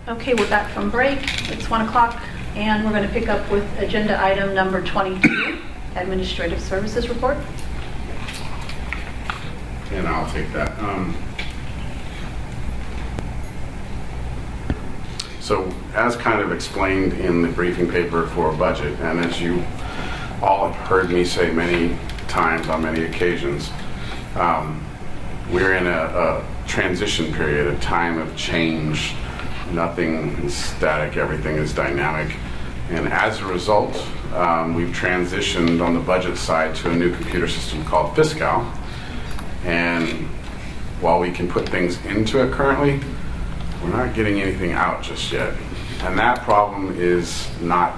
Okay, we're back from break. It's 1 o'clock, and we're going to pick up with agenda item number 22, Administrative Services Report. And I'll take that. So as kind of explained in the briefing paper for budget, and as you all have heard me say many times on many occasions, we're in a transition period, a time of change. Nothing is static, everything is dynamic. And as a result, we've transitioned on the budget side to a new computer system called Fiscal. And while we can put things into it currently, we're not getting anything out just yet. And that problem is not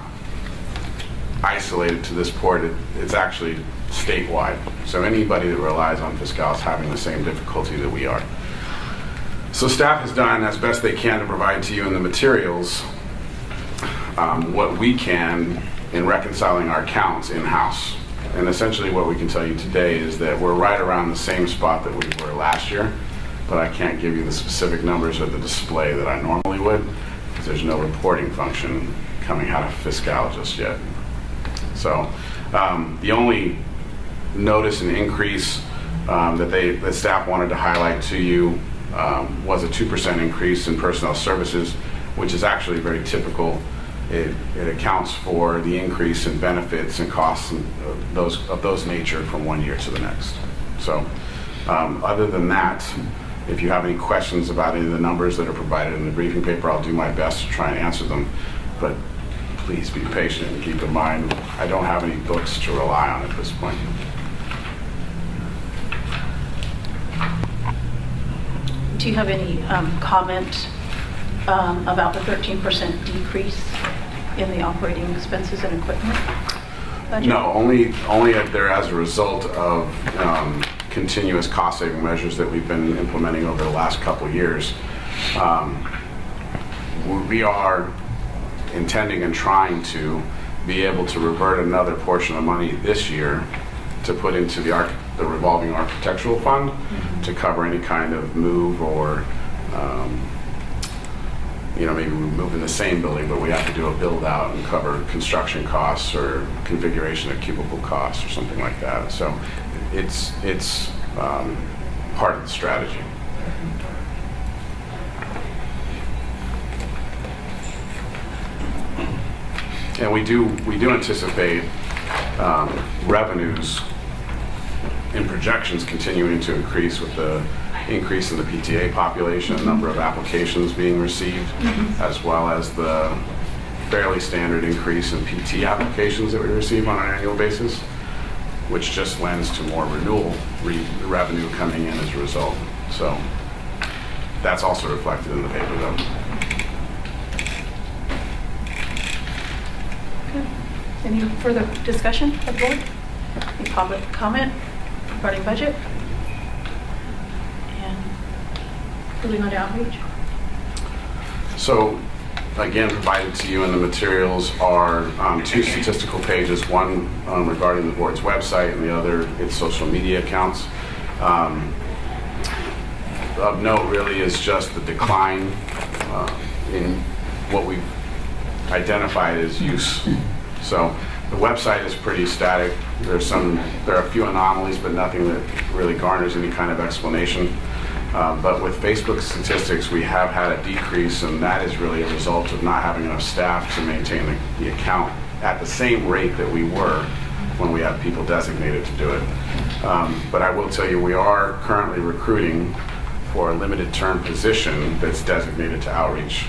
isolated to this port, it's actually statewide. So anybody that relies on Fiscal is having the same difficulty that we are. So staff has done as best they can to provide to you in the materials what we can in reconciling our accounts in-house. And essentially what we can tell you today is that we're right around the same spot that we were last year, but I can't give you the specific numbers or the display that I normally would, because there's no reporting function coming out of Fiscal just yet. So the only notice and increase that staff wanted to highlight to you was a 2% increase in personnel services, which is actually very typical. It accounts for the increase in benefits and costs of those nature from one year to the next. So other than that, if you have any questions about any of the numbers that are provided in the briefing paper, I'll do my best to try and answer them. But please be patient and keep in mind, I don't have any books to rely on at this point. Do you have any comment about the 13% decrease in the operating expenses and equipment budget? No, only there as a result of continuous cost-saving measures that we've been implementing over the last couple of years. We are intending and trying to be able to revert another portion of money this year to put into the revolving architectural fund to cover any kind of move or maybe we move in the same building, but we have to do a build out and cover construction costs or configuration of cubicle costs or something like that. So it's part of the strategy. And we do anticipate revenues in projections continuing to increase with the increase in the PTA population, number of applications being received, as well as the fairly standard increase in PT applications that we receive on an annual basis, which just lends to more renewal revenue coming in as a result. So that's also reflected in the paper though. Okay. Any further discussion of the board? Any public comment regarding budget? Moving on to outreach. So, again, provided to you in the materials are two statistical pages, one regarding the board's website and the other its social media accounts. Of note really is just the decline in what we've identified as use. So the website is pretty static. There are a few anomalies, but nothing that really garners any kind of explanation. But with Facebook statistics, we have had a decrease, and that is really a result of not having enough staff to maintain the account at the same rate that we were when we had people designated to do it. But I will tell you, we are currently recruiting for a limited term position that's designated to outreach.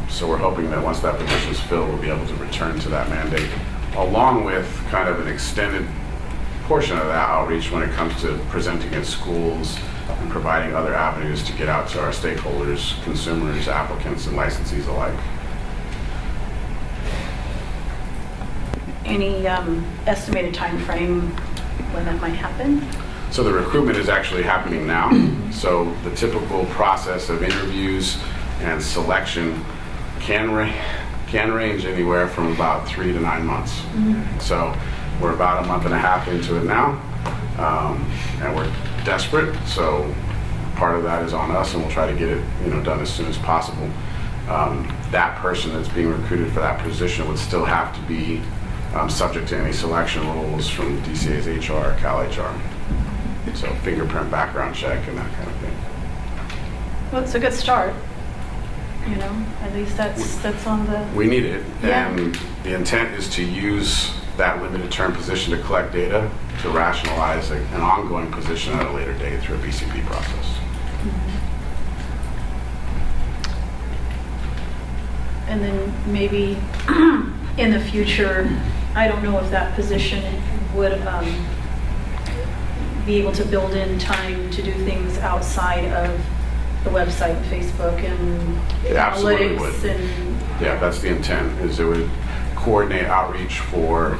So we're hoping that once that position is filled, we'll be able to return to that mandate, along with kind of an extended portion of that outreach when it comes to presenting at schools and providing other avenues to get out to our stakeholders, consumers, applicants, and licensees alike. Any estimated time frame when that might happen? So the recruitment is actually happening now. So the typical process of interviews and selection can range anywhere from about 3 to 9 months. So we're about a month and a half into it now, and we're desperate. So part of that is on us, and we'll try to get it done as soon as possible. that person that's being recruited for that position would still have to be subject to any selection rules from DCA's HR, Cal HR. So fingerprint background check and that kind of thing. Well, it's a good start. You know, at least that's on the... We need it, Yeah. and the intent is to use that limited term position to collect data to rationalize an ongoing position at a later date through a BCP process. And then maybe in the future, I don't know if that position would be able to build in time to do things outside of the website, Facebook, and It absolutely analytics, would. and Yeah, that's the intent, is it would coordinate outreach for,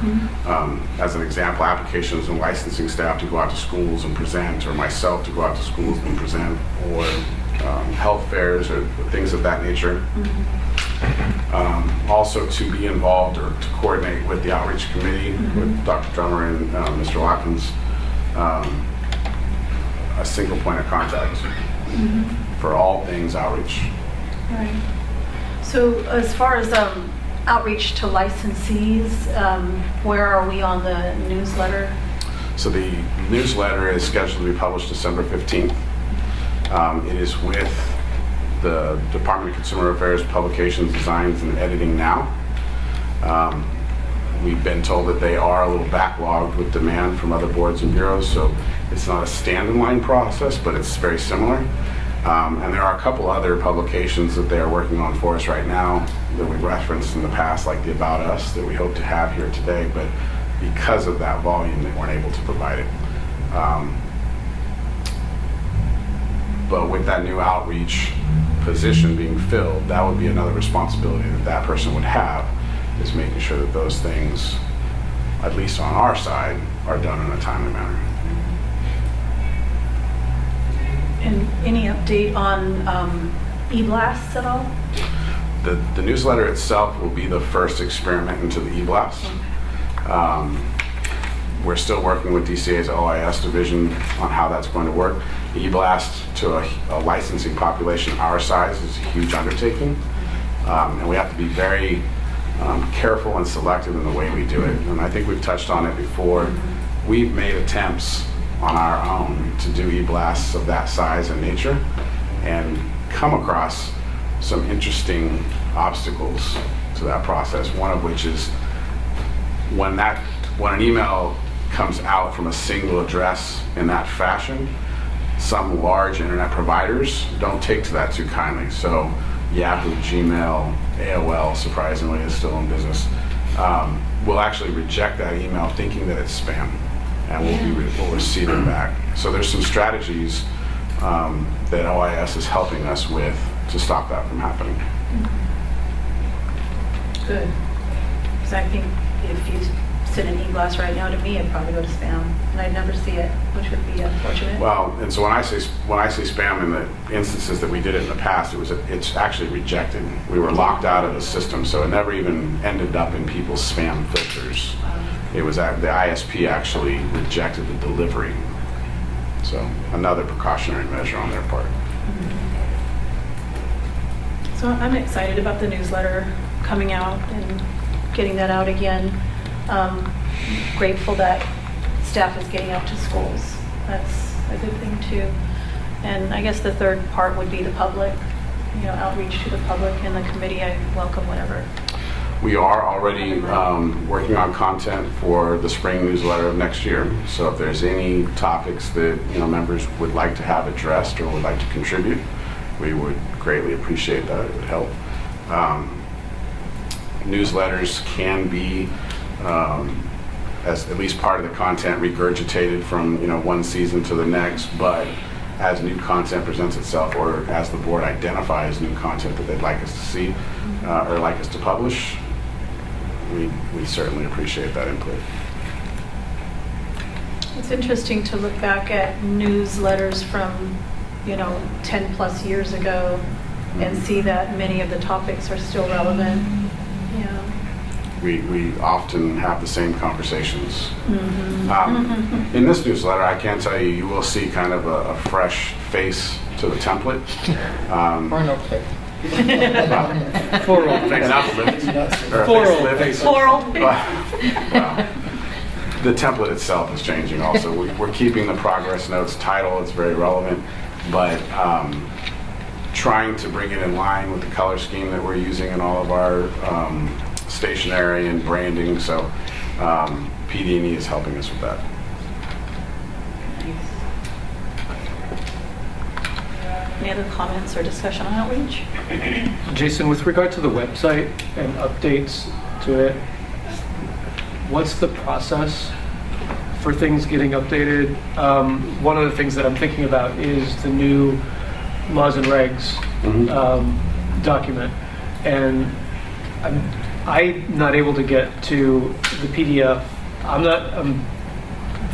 as an example, applications and licensing staff to go out to schools and present, or myself to go out to schools and present, or health fairs or things of that nature. Also to be involved or to coordinate with the outreach committee, with Dr. Drummer and Mr. Watkins, a single point of contact for all things outreach. Right. So as far as outreach to licensees, where are we on the newsletter? So the newsletter is scheduled to be published December 15th. It is with the Department of Consumer Affairs Publications, Designs, and Editing now. We've been told that they are a little backlogged with demand from other boards and bureaus, so it's not a stand-in-line process, but it's very similar. And there are a couple other publications that they are working on for us right now that we've referenced in the past, like the About Us, that we hope to have here today, but because of that volume, they weren't able to provide it. But with that new outreach position being filled, that would be another responsibility that that person would have, is making sure that those things, at least on our side, are done in a timely manner. And any update on e-blasts at all? The newsletter itself will be the first experiment into the e-blast. We're still working with DCA's OIS division on how that's going to work. The e-blast to a licensing population our size is a huge undertaking, and we have to be very careful and selective in the way we do it. And I think we've touched on it before. We've made attempts on our own to do e-blasts of that size and nature, and come across some interesting obstacles to that process. One of which is when an email comes out from a single address in that fashion, some large internet providers don't take to that too kindly. So Yahoo, Gmail, AOL, surprisingly, is still in business, will actually reject that email thinking that it's spam, and we'll receive it back. So there's some strategies that OIS is helping us with to stop that from happening. Good. Because I think if you send an e-blast right now to me, it'd probably go to spam, and I'd never see it, which would be unfortunate. Well, and so when I say spam, in the instances that we did it in the past, it's actually rejected. We were locked out of the system, so it never even ended up in people's spam filters. It was the ISP actually rejected the delivery. So another precautionary measure on their part. So I'm excited about the newsletter coming out and getting that out again. Grateful that staff is getting out to schools. That's a good thing too. And I guess the third part would be the public, outreach to the public, and the committee. I welcome whatever. We are already working on content for the spring newsletter of next year. So if there's any topics that members would like to have addressed or would like to contribute, we would greatly appreciate that. It would help. Newsletters can be, as at least part of the content, regurgitated from one season to the next, but as new content presents itself, or as the board identifies new content that they'd like us to see or like us to publish, we certainly appreciate that input. It's interesting to look back at newsletters from 10 plus years ago and see that many of the topics are still relevant. We often have the same conversations. In this newsletter, I can tell you will see kind of a fresh face to the template. Or no click. For old An faces. uplift. Or a For old facelift. faces. Floral. Well, the template itself is changing also. We're keeping the progress notes title, it's very relevant, but trying to bring it in line with the color scheme that we're using in all of our stationery and branding, so PD&E is helping us with that. Any other comments or discussion on outreach? Jason, with regard to the website and updates to it, what's the process for things getting updated? One of the things that I'm thinking about is the new laws and regs document, and I'm not able to get to the PDF. I'm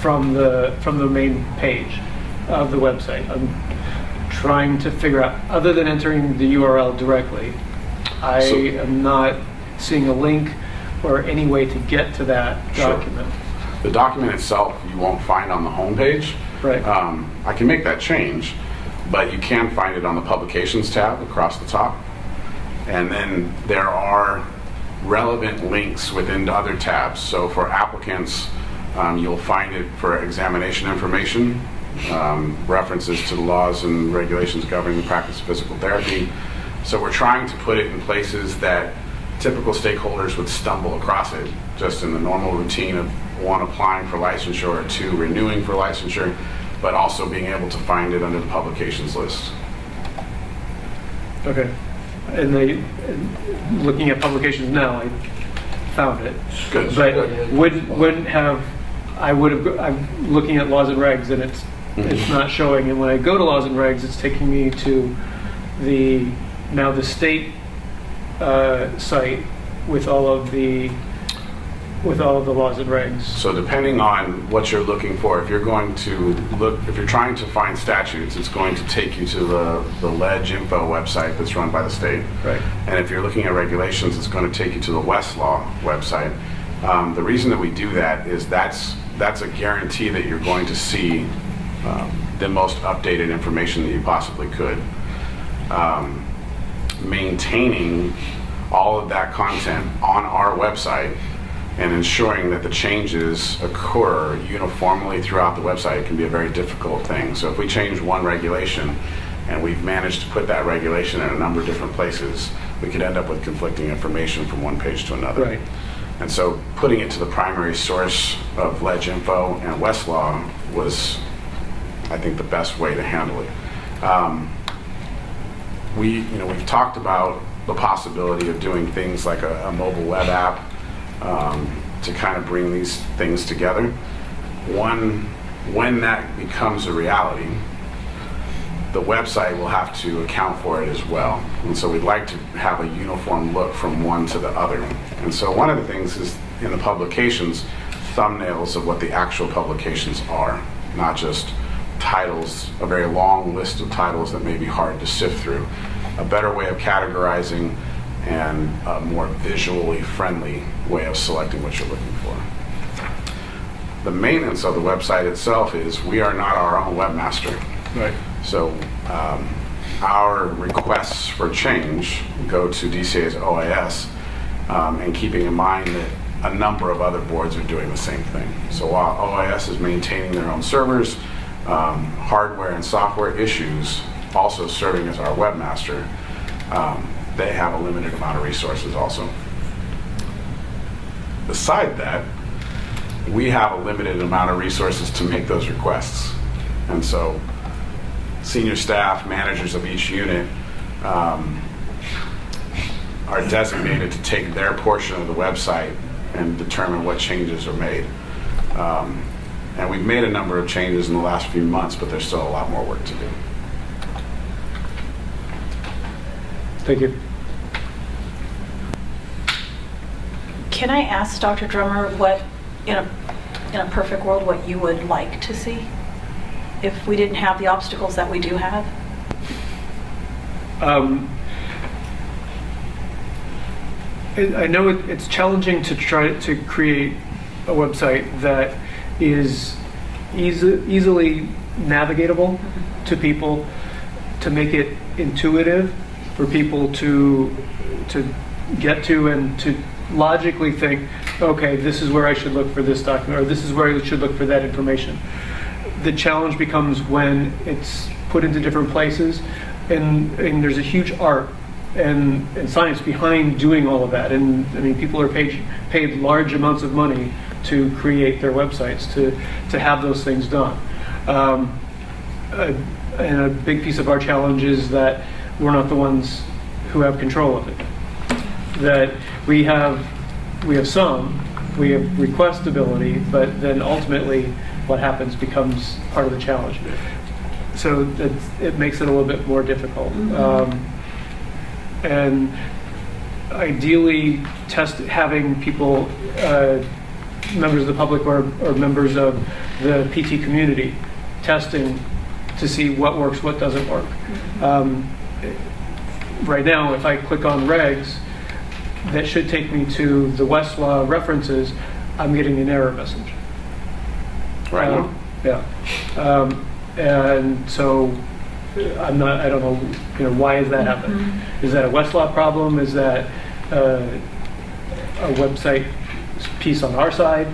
from the main page of the website. I'm trying to figure out, other than entering the URL directly, I am not seeing a link or any way to get to that Sure. document. The document itself you won't find on the homepage. Right. I can make that change, but you can find it on the Publications tab across the top. And then there are relevant links within the other tabs. So for applicants, you'll find it for examination information, references to the laws and regulations governing the practice of physical therapy. So we're trying to put it in places that typical stakeholders would stumble across it, just in the normal routine of one, applying for licensure, or two, renewing for licensure, but also being able to find it under the publications list. Okay. And looking at publications now, I found it. Good. But wouldn't have, I'm looking at laws and regs and it's not showing. And when I go to laws and regs, it's taking me to the state site with all of the laws and regs. So depending on what you're looking for, if you're trying to find statutes, it's going to take you to the Ledge Info website that's run by the state. Right. And if you're looking at regulations, it's going to take you to the Westlaw website. The reason that we do that is that's a guarantee that you're going to see the most updated information that you possibly could. Maintaining all of that content on our website and ensuring that the changes occur uniformly throughout the website can be a very difficult thing. So if we change one regulation and we've managed to put that regulation in a number of different places, we could end up with conflicting information from one page to another. Right. And so putting it to the primary source of Ledge Info and Westlaw was, I think, the best way to handle it. We've talked about the possibility of doing things like a mobile web app to kind of bring these things together. When that becomes a reality, the website will have to account for it as well. And so we'd like to have a uniform look from one to the other. And so one of the things is in the publications, thumbnails of what the actual publications are, not just titles, a very long list of titles that may be hard to sift through. A better way of categorizing and a more visually friendly way of selecting what you're looking for. The maintenance of the website itself is we are not our own webmaster. Right. So our requests for change go to DCA's OIS, and keeping in mind that a number of other boards are doing the same thing. So while OIS is maintaining their own servers, hardware and software issues also serving as our webmaster, they have a limited amount of resources also. Beside that, we have a limited amount of resources to make those requests. And so senior staff, managers of each unit are designated to take their portion of the website and determine what changes are made. And we've made a number of changes in the last few months, but there's still a lot more work to do. Thank you. Can I ask Dr. Drummer what, in a perfect world, what you would like to see if we didn't have the obstacles that we do have? I know it's challenging to try to create a website that is easily navigatable to people, to make it intuitive for people to get to and to logically think, okay, this is where I should look for this document, or this is where I should look for that information. The challenge becomes when it's put into different places, and there's a huge art and science behind doing all of that. And I mean, people are paid large amounts of money to create their websites, to have those things done. And a big piece of our challenge is that we're not the ones who have control of it. That we have request ability, but then ultimately what happens becomes part of the challenge. So it makes it a little bit more difficult. And ideally, having people, members of the public or members of the PT community, testing to see what works, what doesn't work. Right now, if I click on regs, that should take me to the Westlaw references. I'm getting an error message. Right now? Yeah. And so I don't know, why is that happening? Is that a Westlaw problem? Is that a website piece on our side?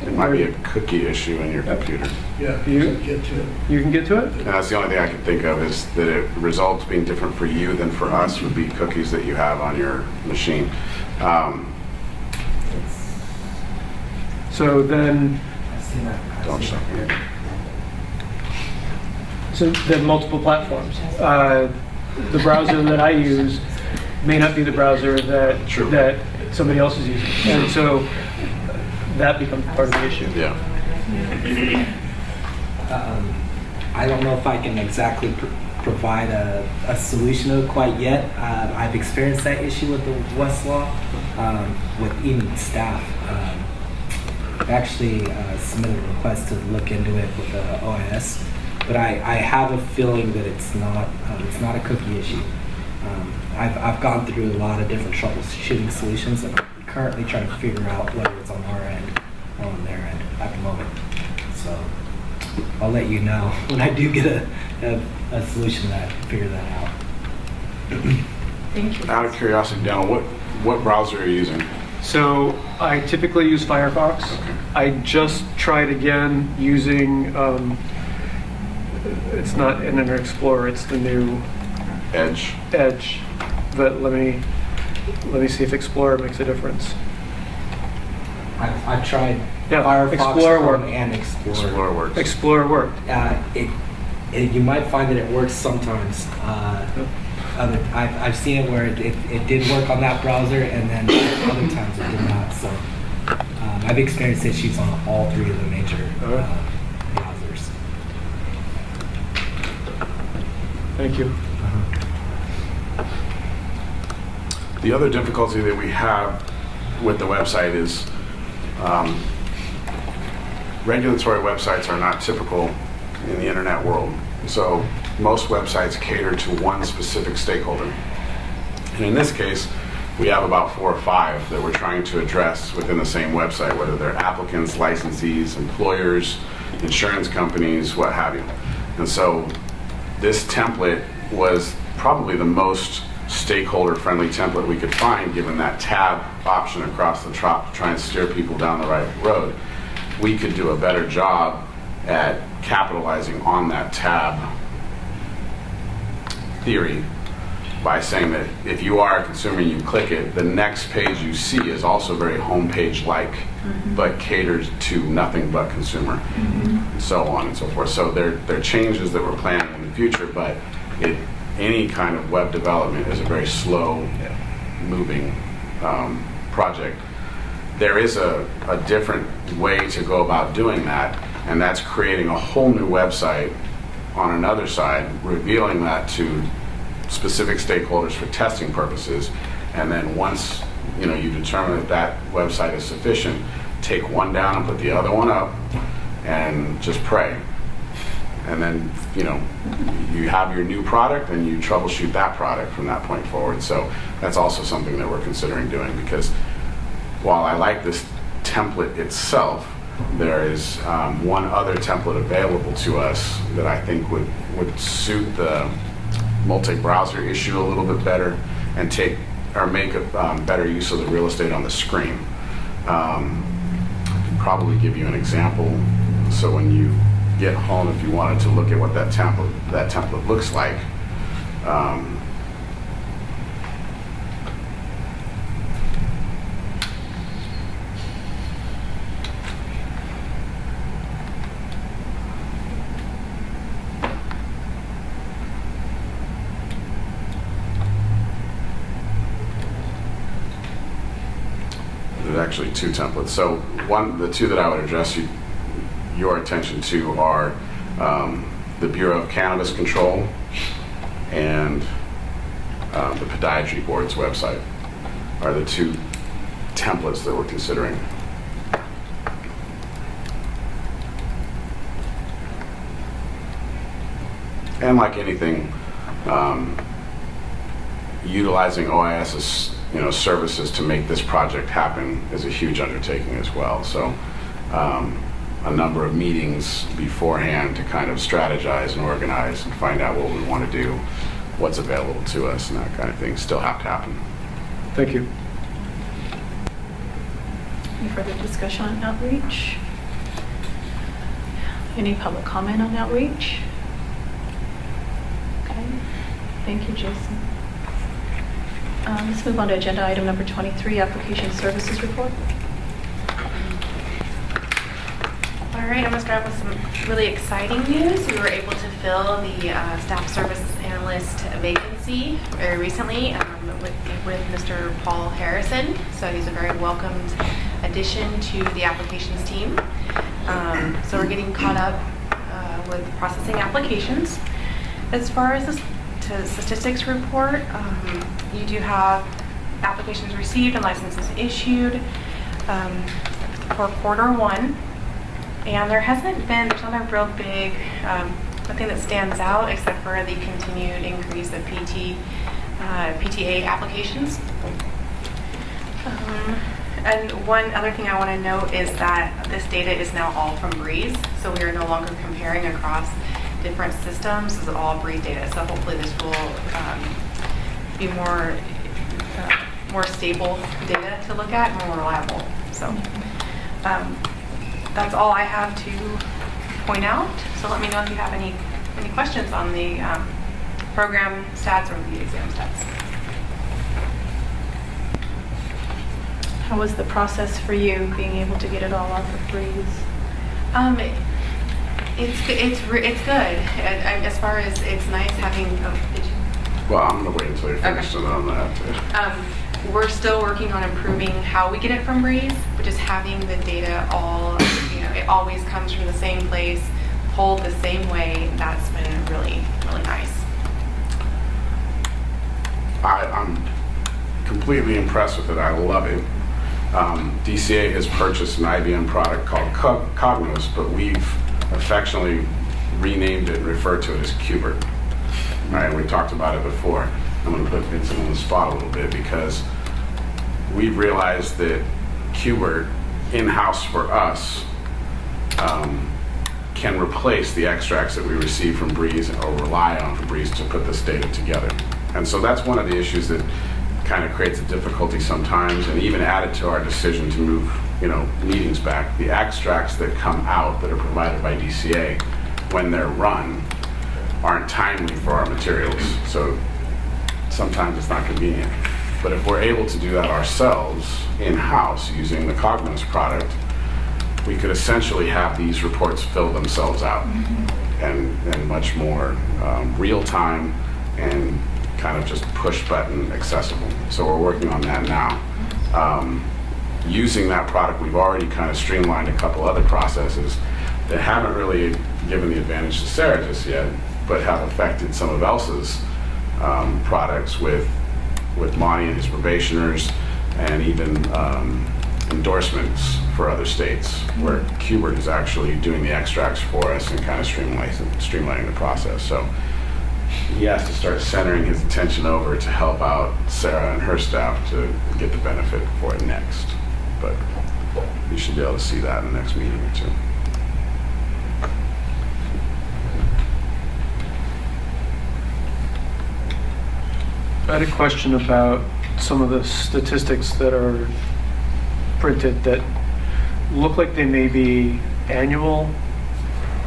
It might be a cookie issue in your computer. Yeah, You- get to it. You can get to it? And that's the only thing I can think of, is that it results being different for you than for us would be cookies that you have on your machine. So then, Don't check it. so then multiple platforms. The browser that I use may not be the browser True. that somebody else is using. And so that becomes part of the issue. Yeah. I don't know if I can exactly provide a solution to it quite yet. I've experienced that issue with the Westlaw, with even staff. I actually submitted a request to look into it with the OIS, but I have a feeling that it's not a cookie issue. I've gone through a lot of different troubleshooting solutions, and I'm currently trying to figure out whether it's on our end or on their end at the moment. So I'll let you know when I do get a solution that I can figure that out. Thank you. Out of curiosity, Daniel, what browser are you using? So I typically use Firefox. I just tried again using, it's not Internet Explorer, it's the new Edge. Edge. But let me see if Explorer makes a difference. I've tried Yeah, Firefox, Explorer Chrome, worked. and Explorer. Explorer works. Explorer worked. You might find that it works sometimes. I've seen it where it did work on that browser, and then other times it did not. So I've experienced issues on all three of the major browsers. Thank you. The other difficulty that we have with the website is regulatory websites are not typical in the internet world. So most websites cater to one specific stakeholder. And in this case, we have about 4 or 5 that we're trying to address within the same website, whether they're applicants, licensees, employers, insurance companies, what have you. And so this template was probably the most stakeholder-friendly template we could find, given that tab option across the top to try and steer people down the right road. We could do a better job at capitalizing on that tab theory by saying that if you are a consumer and you click it, the next page you see is also very homepage-like, but caters to nothing but consumer, and so on and so forth. So they're changes that we're planning in the future, but any kind of web development is a very slow-moving project. There is a different way to go about doing that, and that's creating a whole new website on another side, revealing that to specific stakeholders for testing purposes, and then once you determine that that website is sufficient, take one down and put the other one up, and just pray. And then you have your new product, and you troubleshoot that product from that point forward. So that's also something that we're considering doing, because while I like this template itself, there is one other template available to us that I think would suit the multi-browser issue a little bit better and make a better use of the real estate on the screen. Probably give you an example. So when you get home, if you wanted to look at what that template looks like, there's actually two templates. So the two that I would address your attention to are the Bureau of Cannabis Control and the Podiatry Board's website are the two templates that we're considering. And like anything, utilizing OIS's services to make this project happen is a huge undertaking as well. So a number of meetings beforehand to kind of strategize and organize and find out what we want to do, what's available to us, and that kind of thing still have to happen. Thank you. Any further discussion on outreach? Any public comment on outreach? Okay, thank you, Jason. Let's move on to agenda item number 23, application services report. All right, I'm going to start with some really exciting news. We were able to fill the staff services analyst vacancy very recently with Mr. Paul Harrison. So he's a very welcomed addition to the applications team. So we're getting caught up with processing applications. As far as the statistics report, you do have applications received and licenses issued for quarter one. And there's not a real big, nothing that stands out except for the continued increase of PTA applications. And one other thing I want to note is that this data is now all from Breeze, so we are no longer comparing across different systems. This is all Breeze data, so hopefully this will be more stable data to look at, more reliable. So. That's all I have to point out. So let me know if you have any questions on the program stats or the exam stats. How was the process for you being able to get it all off of Breeze? It's good. As far as it's nice having. Did you? Well, I'm going to wait until you're finished on that. We're still working on improving how we get it from Breeze, but just having the data all, it always comes from the same place, pulled the same way. That's been really, really nice. I'm completely impressed with it. I love it. DCA has purchased an IBM product called Cognos, but we've affectionately renamed it and referred to it as Qbert. All right, we talked about it before. I'm going to put Vincent on the spot a little bit because we've realized that Qbert in-house for us can replace the extracts that we receive from Breeze or rely on from Breeze to put this data together. And so that's one of the issues that kind of creates a difficulty sometimes, and even added to our decision to move meetings back. The extracts that come out that are provided by DCA when they're run aren't timely for our materials. So sometimes it's not convenient. But if we're able to do that ourselves in-house using the Cognos product, we could essentially have these reports fill themselves out and much more real-time and kind of just push-button accessible. So we're working on that now. Using that product, we've already kind of streamlined a couple other processes that haven't really given the advantage to Sarah just yet, but have affected some of Elsa's products with Monty and his probationers, and even endorsements for other states, where Qbert is actually doing the extracts for us and kind of streamlining the process. So he has to start centering his attention over to help out Sarah and her staff to get the benefit for it next. But you should be able to see that in the next meeting or two. I had a question about some of the statistics that are printed that look like they may be annual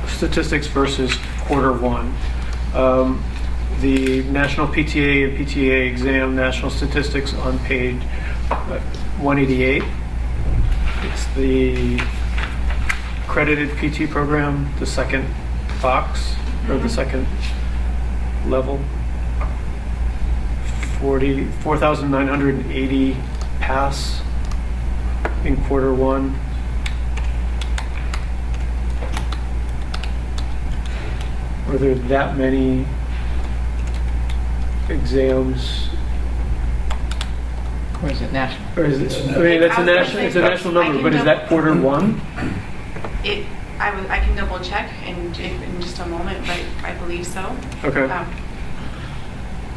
statistics versus quarter one. The National PTA and PTA exam national statistics on page 188. It's the accredited PT program, the second box, or the second level. 4,980 pass in quarter one. Were there that many exams? Or is it national? Or is it, I mean, that's a national, it's a national number, but is that quarter one? I can double check in just a moment, but I believe so. Okay.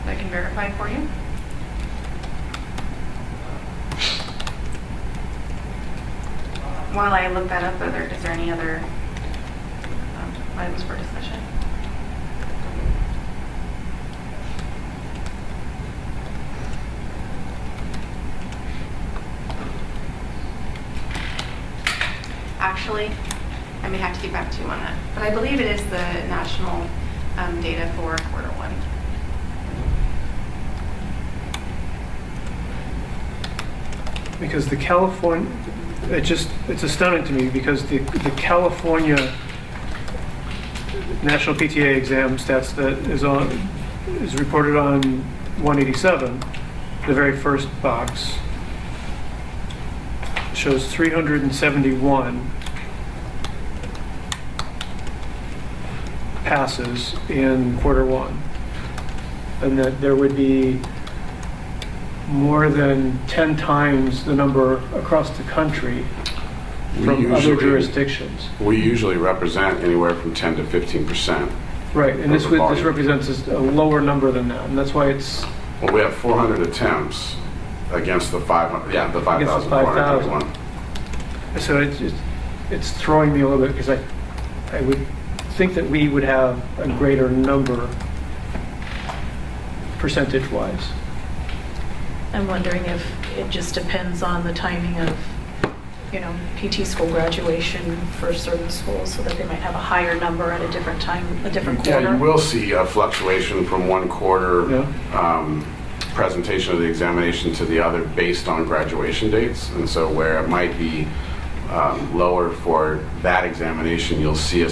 I can verify for you. While I look that up, is there any other items for discussion? Actually, I may have to get back to you on that, but I believe it is the national data for quarter one. Because the California, it's astounding to me because the California National PTA exam stats that is reported on 187, the very first box, shows 371 passes in quarter one, and that there would be more than 10 times the number across the country from other jurisdictions. We usually represent anywhere from 10 to 15%. Right, and this volume. represents a lower number than that, and that's why it's... Well, we have 400 attempts against the 500, yeah, the 5,431. So it's throwing me a little bit because I would think that we would have a greater number percentage-wise. I'm wondering if it just depends on the timing of, PT school graduation for certain schools, so that they might have a higher number at a different time, a different quarter. Yeah, you will see a fluctuation from one quarter presentation of the examination to the other based on graduation dates. And so where it might be lower for that examination, you'll see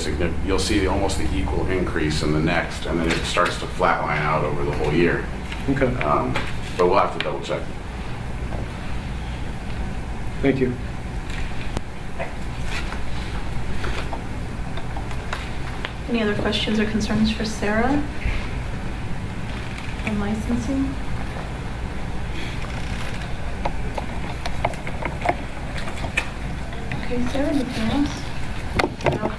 almost the equal increase in the next, and then it starts to flatline out over the whole year. Okay. But we'll have to double check. Thank you. Any other questions or concerns for Sarah on licensing? Okay, Sarah, anything else? No.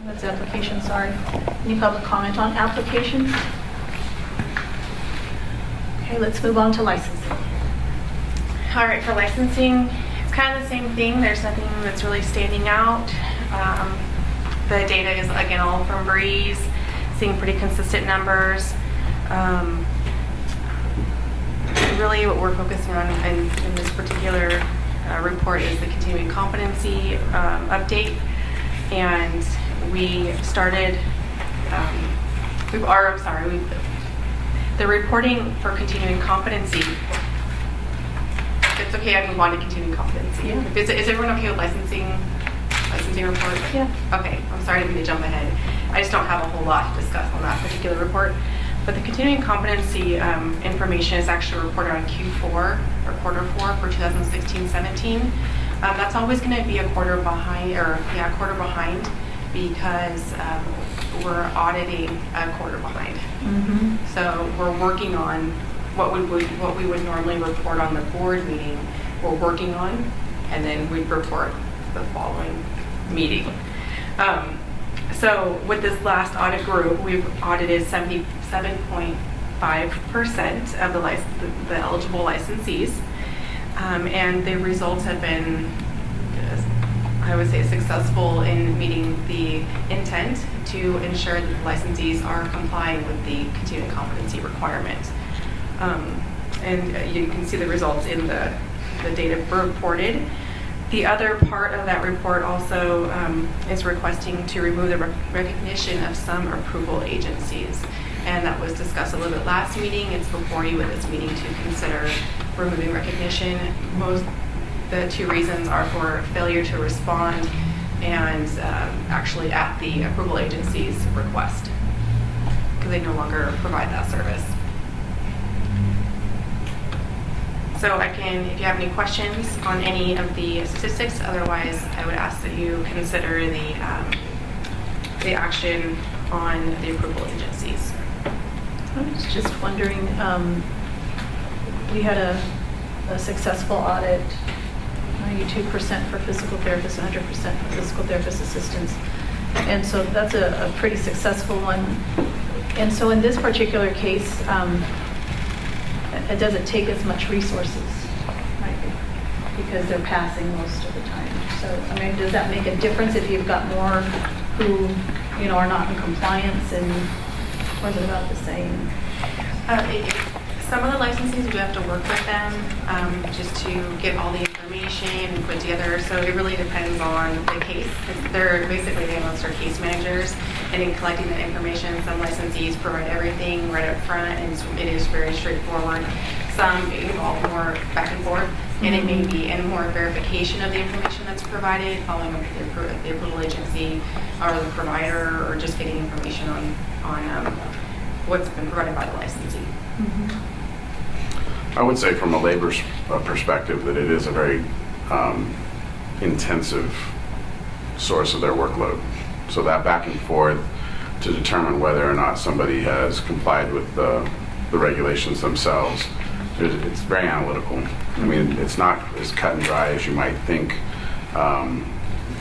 That's application, sorry. Any public comment on applications? Okay, let's move on to licensing. All right, for licensing, it's kind of the same thing. There's nothing that's really standing out. The data is, again, all from Breeze, seeing pretty consistent numbers. Really what we're focusing on in this particular report is the continuing competency update. And we started, the reporting for continuing competency. It's okay, I move on to continuing competency. Yeah. Is everyone okay with licensing report? Yeah. Okay, I'm sorry to jump ahead. I just don't have a whole lot to discuss on that particular report. But the continuing competency information is actually reported on Q4 or quarter 4 for 2016-17. That's always going to be a quarter behind, because we're auditing a quarter behind. Mm-hmm. So we're working on what we would normally report on the board meeting. We're working on, and then we report the following meeting. So with this last audit group, we've audited 77.5% of the eligible licensees, and the results have been, I would say, successful in meeting the intent to ensure that the licensees are complying with the continuing competency requirement. And you can see the results in the data reported. The other part of that report also is requesting to remove the recognition of some approval agencies. And that was discussed a little bit last meeting. It's before you at this meeting to consider removing recognition. The two reasons are for failure to respond and actually at the approval agency's request, because they no longer provide that service. So I can, if you have any questions on any of the statistics, otherwise I would ask that you consider the action on the approval agencies. I was just wondering, we had a successful audit, 92% for physical therapists, 100% for physical therapist assistants. And so that's a pretty successful one. And so in this particular case, it doesn't take as much resources, right? Because they're passing most of the time. So, I mean, does that make a difference if you've got more who, are not in compliance, and or is it about the same? Some of the licensees, we have to work with them just to get all the information and put together. So it really depends on the case. They're basically the analysts are case managers, and in collecting that information, some licensees provide everything right up front, and it is very straightforward. Some involve more back and forth, and it may be and more verification of the information that's provided, following up with the approval agency or the provider, or just getting information on what's been provided by the licensee. Mm-hmm. I would say from a labor perspective that it is a very intensive source of their workload. So that back and forth to determine whether or not somebody has complied with the regulations themselves, it's very analytical. I mean, it's not as cut and dry as you might think.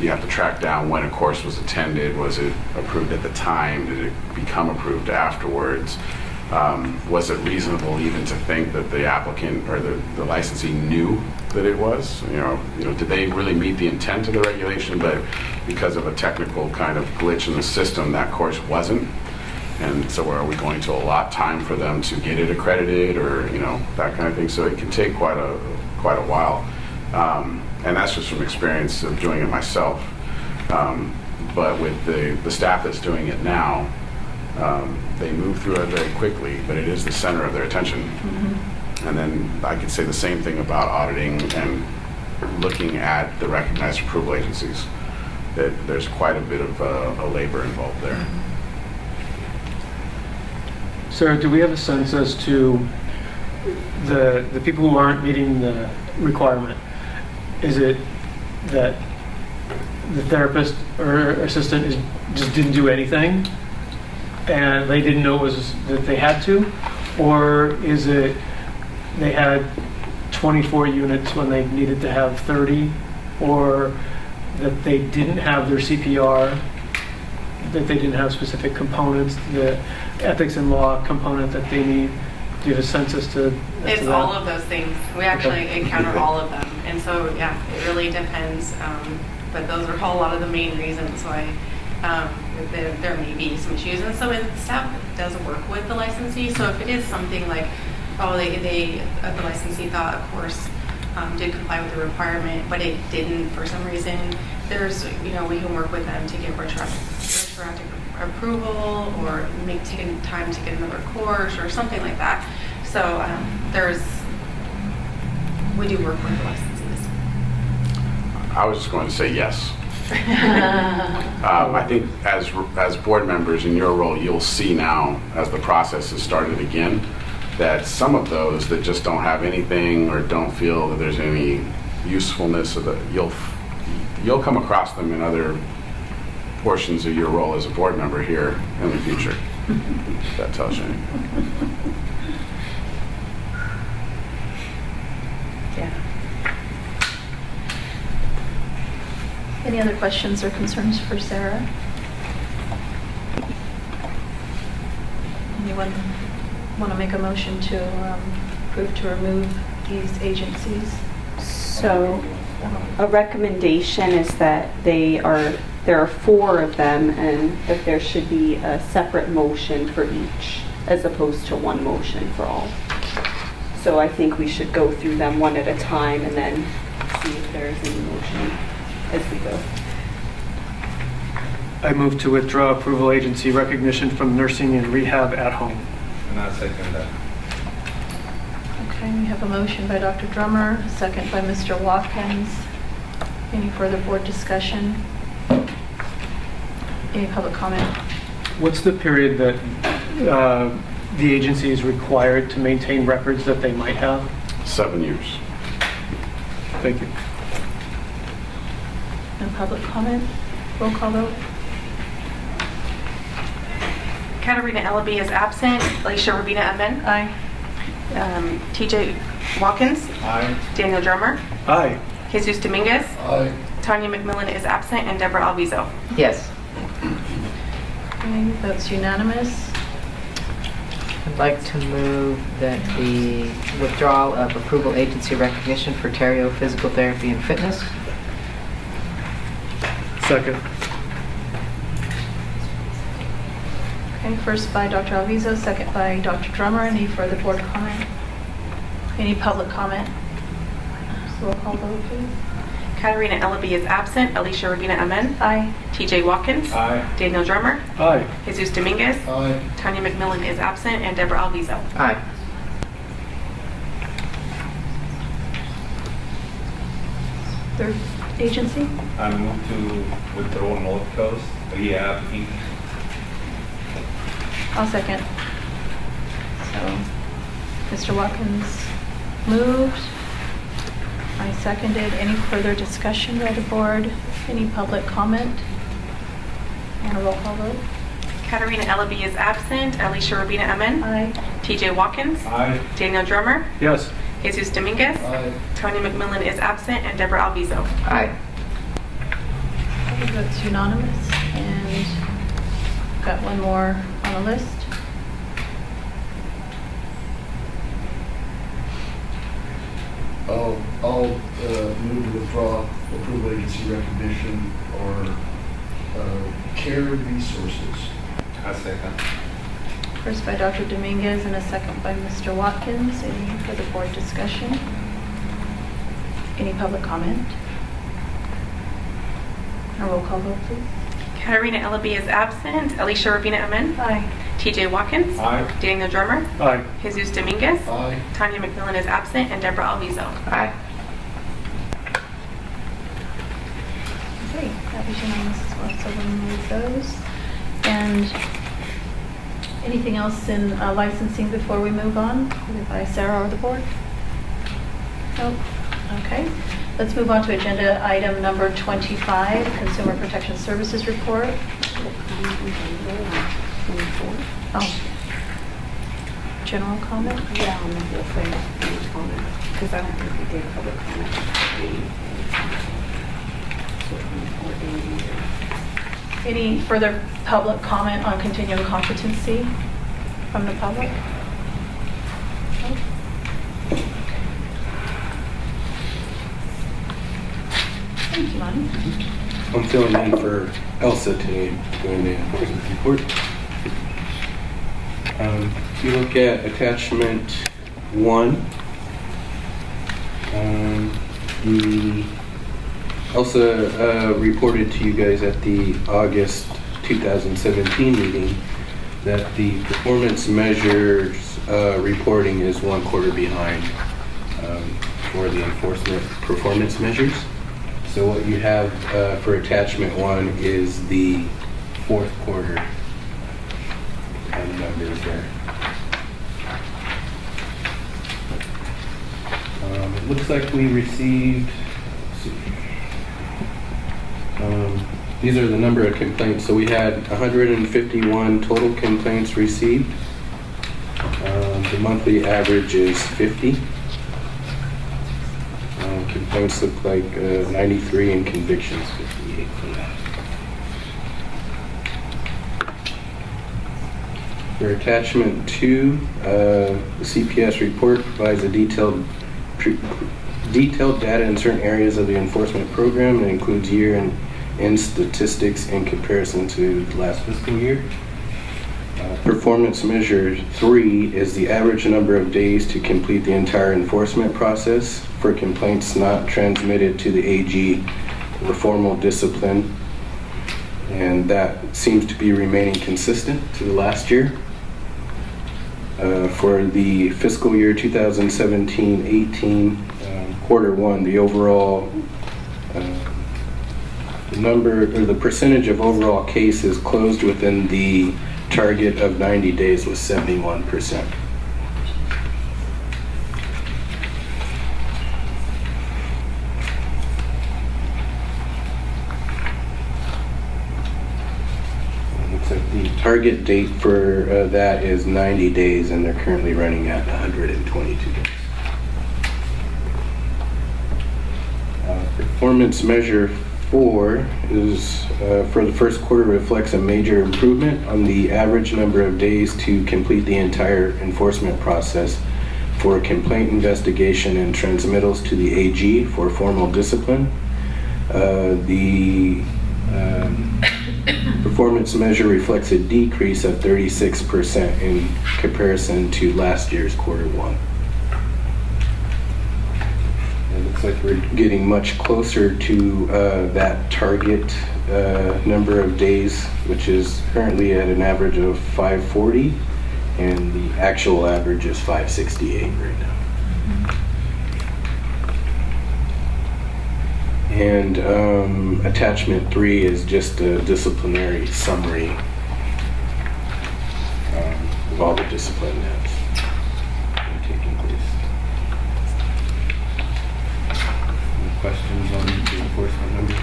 You have to track down when a course was attended. Was it approved at the time? Did it become approved afterwards? Was it reasonable even to think that the applicant or the licensee knew that it was? Did they really meet the intent of the regulation, but because of a technical kind of glitch in the system, that course wasn't? And so are we going to allot time for them to get it accredited, or that kind of thing? So it can take quite a while, and that's just from experience of doing it myself. But with the staff that's doing it now, they move through it very quickly, but it is the center of their attention. Mm-hmm. And then I could say the same thing about auditing and looking at the recognized approval agencies, that there's quite a bit of a labor involved there. Sarah, do we have a sense as to the people who aren't meeting the requirement? Is it that the therapist or assistant just didn't do anything and they didn't know that they had to? Or is it they had 24 units when they needed to have 30? Or that they didn't have their CPR, that they didn't have specific components, the ethics and law component that they need? Do you have a sense as to It's that? all of those things. We actually encounter all of them. And so, yeah, it really depends. But those are a lot of the main reasons why there may be some issues. And so the staff does work with the licensee. So if it is something like, the licensee thought a course did comply with the requirement, but it didn't for some reason, we can work with them to get retroactive approval, or taking time to get another course or something like that. So we do work with the licensees. I was just going to say yes. I think as board members in your role, you'll see now as the process has started again that some of those that just don't have anything or don't feel that there's any usefulness of you'll come across them in other portions of your role as a board member here in the future. That tells you. Yeah. Any other questions or concerns for Sarah? Anyone want to make a motion to approve to remove these agencies? So a recommendation is that there are 4 of them, and that there should be a separate motion for each as opposed to one motion for all. So I think we should go through them one at a time and then see if there is any motion as we go. I move to withdraw approval agency recognition from nursing and rehab at home. And I second that. Okay, we have a motion by Dr. Drummer, a second by Mr. Watkins. Any further board discussion? Any public comment? What's the period that the agency is required to maintain records that they might have? 7 years. Thank you. No public comment? Roll call vote? Katarina Ellaby is absent. Alicia Rabina Amen. Aye. TJ Watkins. Aye. Daniel Drummer. Aye. Jesus Dominguez. Aye. Tanya McMillan is absent, and Deborah Alviso. Yes. Okay, that's unanimous. I'd like to move that the withdrawal of approval agency recognition for Terrio Physical Therapy and Fitness. Second. Okay, first by Dr. Alviso, second by Dr. Drummer. Any further board comment? Any public comment? Roll call vote, please. Katarina Ellaby is absent. Alicia Rabina Amen. Aye. TJ Watkins. Aye. Daniel Drummer. Aye. Jesus Dominguez. Aye. Tanya McMillan is absent, and Deborah Alviso. Aye. Third agency? I move to withdraw North Coast Rehab Inc. I'll second. So, Mr. Watkins moved. I seconded. Any further discussion by the board? Any public comment? And a roll call vote? Katarina Ellaby is absent. Alicia Rabina Amen. Aye. TJ Watkins. Aye. Daniel Drummer. Yes. Jesus Dominguez. Aye. Tanya McMillan is absent, and Deborah Alviso. Aye. Okay, that's unanimous. And got one more on the list. I'll move to withdraw approval agency recognition or care resources. I second. First by Dr. Dominguez and a second by Mr. Watkins. Any further board discussion? Any public comment? A roll call vote, please. Katarina Ellaby is absent. Alicia Rabina Amen. Aye. TJ Watkins. Aye. Daniel Drummer. Aye. Jesus Dominguez. Aye. Tanya McMillan is absent, and Deborah Alviso. Aye. Okay, that was unanimous as well, so we'll move those. And anything else in licensing before we move on, either by Sarah or the board? Nope. Okay. Let's move on to agenda item number 25, Consumer Protection Services Report. Oh. General comment? Yeah, on the whole thing, because I don't think we did public comment. Any further public comment on continuing competency from the public? No? Thank you, Lonnie. I'm filling in for Elsa today, doing the enforcement report. If you look at attachment 1, Elsa reported to you guys at the August 2017 meeting that the performance measures reporting is 1 quarter behind for the enforcement performance measures. So what you have for attachment 1 is the 4th quarter numbers there. It looks like we received, these are the number of complaints. So we had 151 total complaints received. The monthly average is 50. Complaints look like 93 and convictions 58 for that. For attachment 2, the CPS report provides a detailed data in certain areas of the enforcement program. It includes year-end statistics in comparison to the last fiscal year. Performance measure 3 is the average number of days to complete the entire enforcement process for complaints not transmitted to the AG or formal discipline. And that seems to be remaining consistent to the last year. For the fiscal year 2017-18, quarter one, the overall number or the percentage of overall cases closed within the target of 90 days was 71%. Looks like the target date for that is 90 days, and they're currently running at 122 days. Performance measure 4 is for the first quarter reflects a major improvement on the average number of days to complete the entire enforcement process for complaint investigation and transmittals to the AG for formal discipline. The performance measure reflects a decrease of 36% in comparison to last year's quarter one. It looks like we're getting much closer to that target number of days, which is currently at an average of 540, and the actual average is 568 right now. And attachment 3 is just a disciplinary summary of all the discipline that's been taking place. Any questions on the enforcement numbers?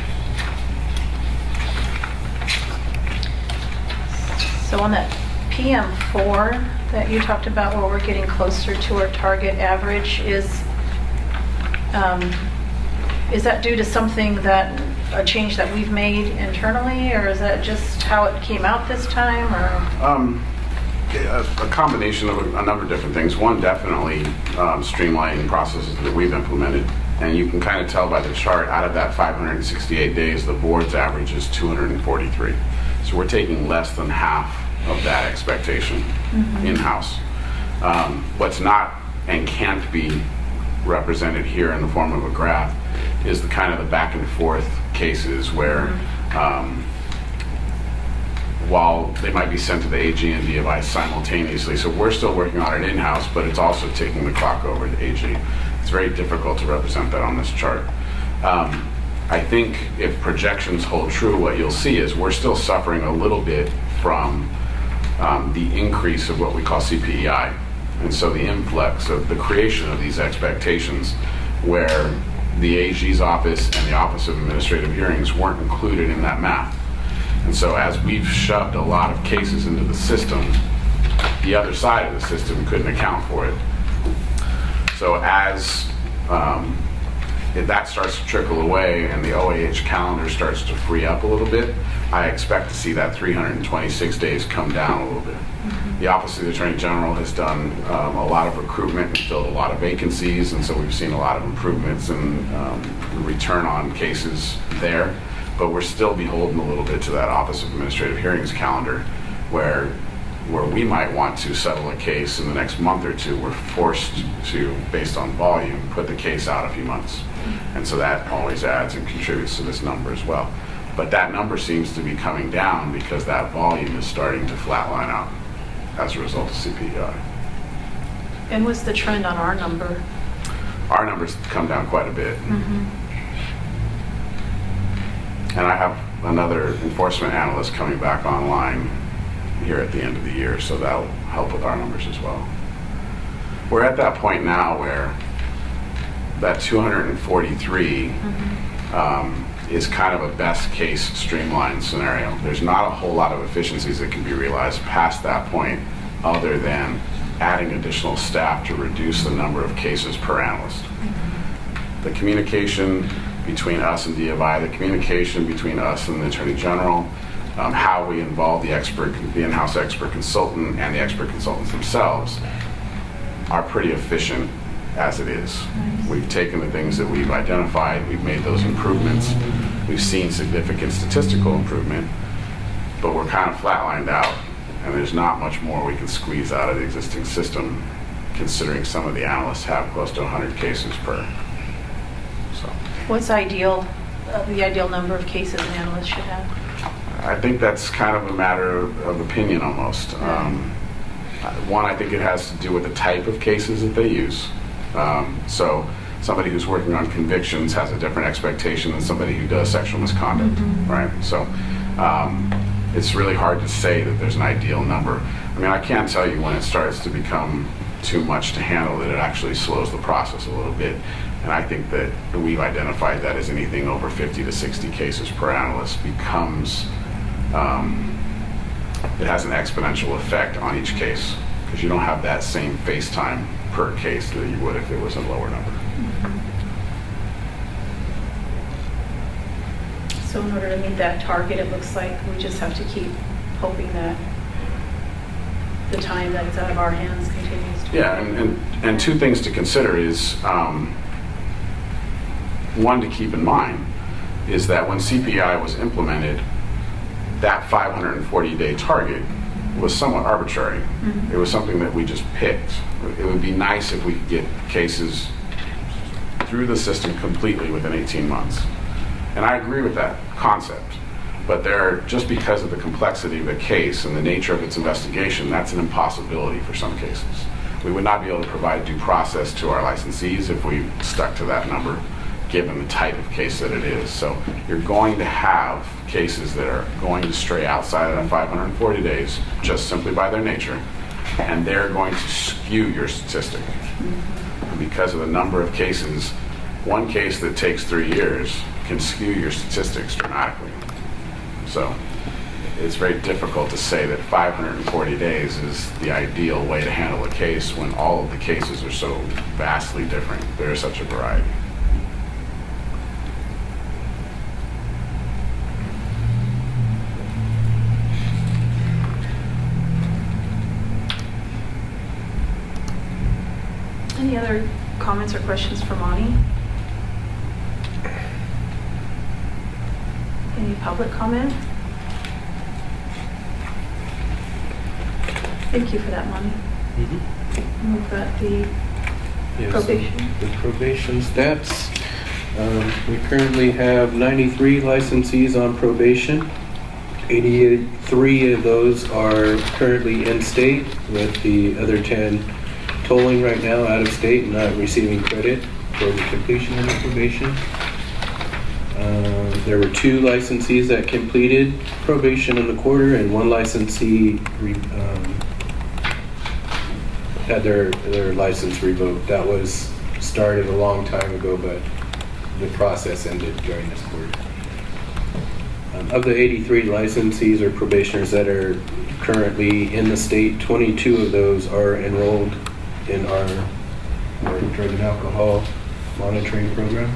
So on that PM4 that you talked about, where we're getting closer to our target average, is that due to something a change that we've made internally, or is that just how it came out this time, or? A combination of a number of different things. One, definitely streamlining processes that we've implemented. And you can kind of tell by the chart, out of that 568 days, the board's average is 243. So we're taking less than half of that expectation in-house. What's not and can't be represented here in the form of a graph is the kind of the back and forth cases where while they might be sent to the AG and DFI simultaneously, so we're still working on it in-house, but it's also taking the clock over to AG. It's very difficult to represent that on this chart. I think if projections hold true, what you'll see is we're still suffering a little bit from the increase of what we call CPEI. And so the influx of the creation of these expectations where the AG's office and the Office of Administrative Hearings weren't included in that math. And so as we've shoved a lot of cases into the system, the other side of the system couldn't account for it. So as if that starts to trickle away and the OAH calendar starts to free up a little bit, I expect to see that 326 days come down a little bit. The Office of the Attorney General has done a lot of recruitment and filled a lot of vacancies, and so we've seen a lot of improvements in the return on cases there. But we're still beholden a little bit to that Office of Administrative Hearings calendar, where we might want to settle a case in the next month or two, we're forced to, based on volume, put the case out a few months. And so that always adds and contributes to this number as well. But that number seems to be coming down because that volume is starting to flatline out as a result of CPEI. And what's the trend on our number? Our numbers come down quite a bit. And I have another enforcement analyst coming back online here at the end of the year, so that'll help with our numbers as well. We're at that point now where that 243 is kind of a best case streamlined scenario. There's not a whole lot of efficiencies that can be realized past that point other than adding additional staff to reduce the number of cases per analyst. The communication between us and DFI, the communication between us and the Attorney General, how we involve the in-house expert consultant and the expert consultants themselves are pretty efficient as it is. We've taken the things that we've identified, we've made those improvements, we've seen significant statistical improvement, but we're kind of flatlined out. and there's not much more we can squeeze out of the existing system, considering some of the analysts have close to 100 cases per. So What's the ideal number of cases an analyst should have? I think that's kind of a matter of opinion almost. One, I think it has to do with the type of cases that they use. So somebody who's working on convictions has a different expectation than somebody who does sexual misconduct, right? So it's really hard to say that there's an ideal number. I mean, I can't tell you when it starts to become too much to handle that it actually slows the process a little bit. And I think that we've identified that as anything over 50 to 60 cases per analyst becomes, it has an exponential effect on each case, because you don't have that same face time per case that you would if it was a lower number. So in order to meet that target, it looks like we just have to keep hoping that the time that is out of our hands continues to. Yeah, and two things to consider is, one to keep in mind is that when CPI was implemented, that 540-day target was somewhat arbitrary. It was something that we just picked. It would be nice if we could get cases through the system completely within 18 months. And I agree with that concept. But just because of the complexity of the case and the nature of its investigation, that's an impossibility for some cases. We would not be able to provide due process to our licensees if we stuck to that number, given the type of case that it is. So you're going to have cases that are going to stray outside of that 540 days just simply by their nature, and they're going to skew your statistic. And because of the number of cases, one case that takes 3 years can skew your statistics dramatically. So it's very difficult to say that 540 days is the ideal way to handle a case when all of the cases are so vastly different. There is such a variety. Any other comments or questions for Monty? Any public comment? Thank you for that, Monty. Move that the Yes, probation. The probation stats. We currently have 93 licensees on probation. 83 of those are currently in state, with the other 10 tolling right now out of state and not receiving credit for the completion of the probation. There were 2 licensees that completed probation in the quarter, and 1 licensee had their license revoked. That was started a long time ago, but the process ended during this quarter. Of the 83 licensees or probationers that are currently in the state, 22 of those are enrolled in our drug and alcohol monitoring program,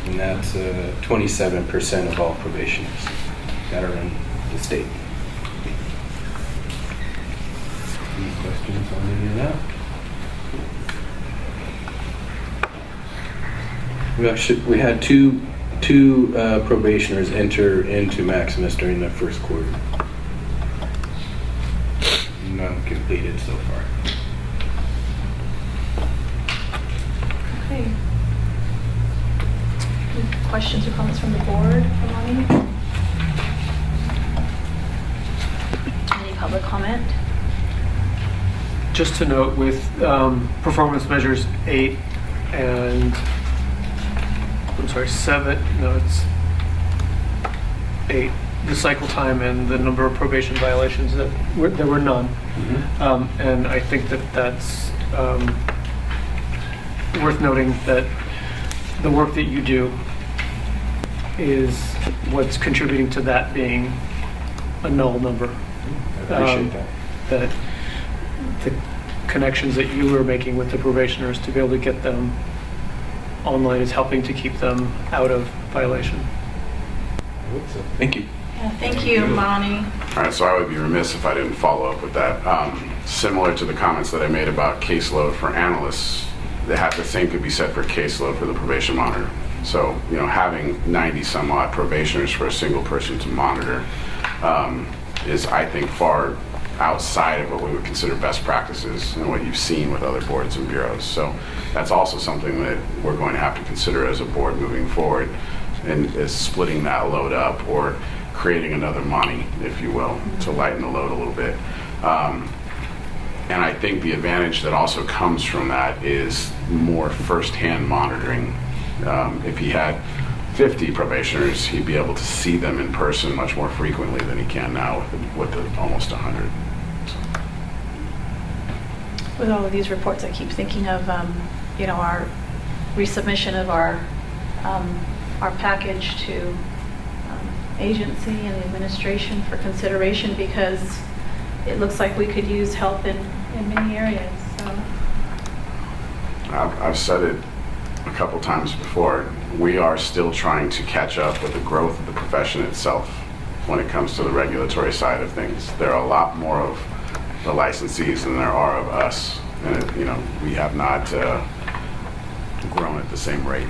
and that's 27% of all probationers that are in the state. Any questions on any of that? We had two probationers enter into Maximus during the first quarter. None completed so far. Okay. Any questions or comments from the board for Monty? Any public comment? Just to note, with performance measures 8 and, I'm sorry, 7, no, it's 8, the cycle time and the number of probation violations, there were none. And I think that's worth noting that the work that you do is what's contributing to that being a null number. I appreciate that. That the connections that you are making with the probationers to be able to get them online is helping to keep them out of violation. Thank you. Yeah, thank you, Monty. All right, so I would be remiss if I didn't follow up with that. Similar to the comments that I made about caseload for analysts, the same could be said for caseload for the probation monitor. So, having 90 some odd probationers for a single person to monitor is, I think, far outside of what we would consider best practices and what you've seen with other boards and bureaus. So that's also something that we're going to have to consider as a board moving forward, and is splitting that load up or creating another money, if you will, to lighten the load a little bit. And I think the advantage that also comes from that is more firsthand monitoring. If he had 50 probationers, he'd be able to see them in person much more frequently than he can now with almost 100. With all of these reports, I keep thinking of, you know, our resubmission of our package to agency and the administration for consideration, because it looks like we could use help in many areas. So. I've said it a couple times before. We are still trying to catch up with the growth of the profession itself when it comes to the regulatory side of things. There are a lot more of the licensees than there are of us, and you know, we have not grown at the same rate.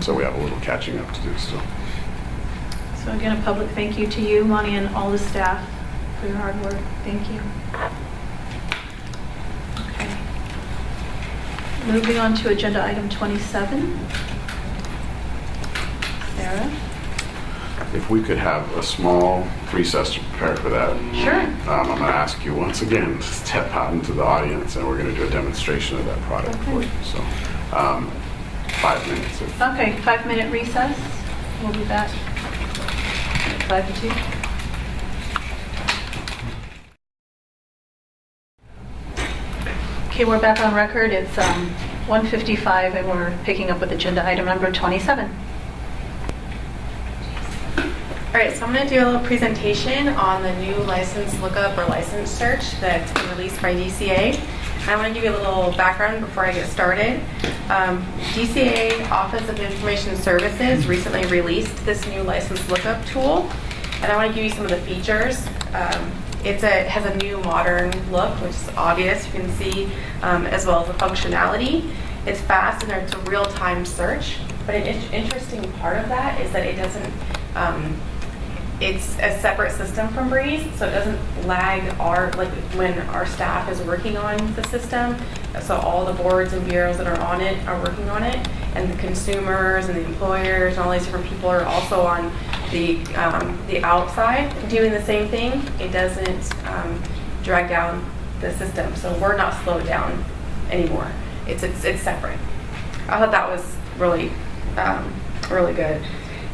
So we have a little catching up to do still. So again, a public thank you to you, Monty, and all the staff for your hard work. Thank you. Okay. Moving on to agenda item 27. Sarah? If we could have a small recess to prepare for that. Sure. I'm going to ask you once again to step out into the audience, and we're going to do a demonstration of that product for you. So 5 minutes. Okay, 5-minute recess. We'll be back. 5 to 2. Okay, we're back on record. It's 1:55, and we're picking up with agenda item number 27. All right, so I'm going to do a little presentation on the new license lookup or license search that's been released by DCA. I want to give you a little background before I get started. DCA Office of Information Services recently released this new license lookup tool, and I want to give you some of the features. It has a new modern look, which is obvious, you can see, as well as the functionality. It's fast and it's a real-time search, but an interesting part of that is that it doesn't, it's a separate system from Breeze, so it doesn't lag when our staff is working on the system. So all the boards and bureaus that are on it are working on it, and the consumers and the employers and all these different people are also on the outside doing the same thing. It doesn't drag down the system, so we're not slowed down anymore. It's separate. I thought that was really really good.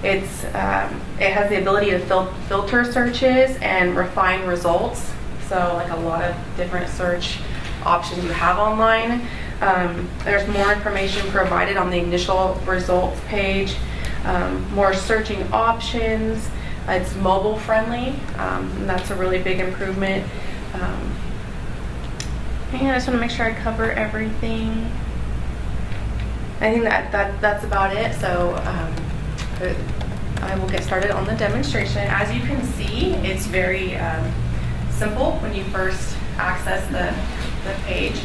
It has the ability to filter searches and refine results. So like a lot of different search options you have online. There's more information provided on the initial results page. More searching options. It's mobile friendly. And that's a really big improvement. And I just want to make sure I cover everything. I think that's about it. So I will get started on the demonstration. As you can see, it's very simple when you first access the page.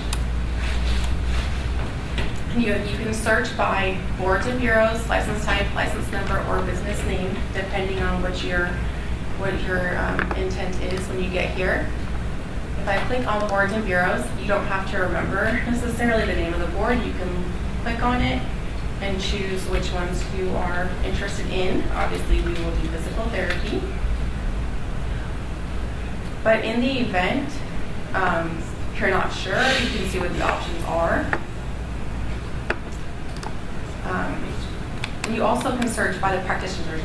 You can search by boards and bureaus, license type, license number, or business name, depending on what your intent is when you get here. If I click on boards and bureaus, you don't have to remember necessarily the name of the board. You can click on it and choose which ones you are interested in. Obviously, we will do physical therapy. But in the event, if you're not sure, you can see what the options are. You also can search by the practitioner's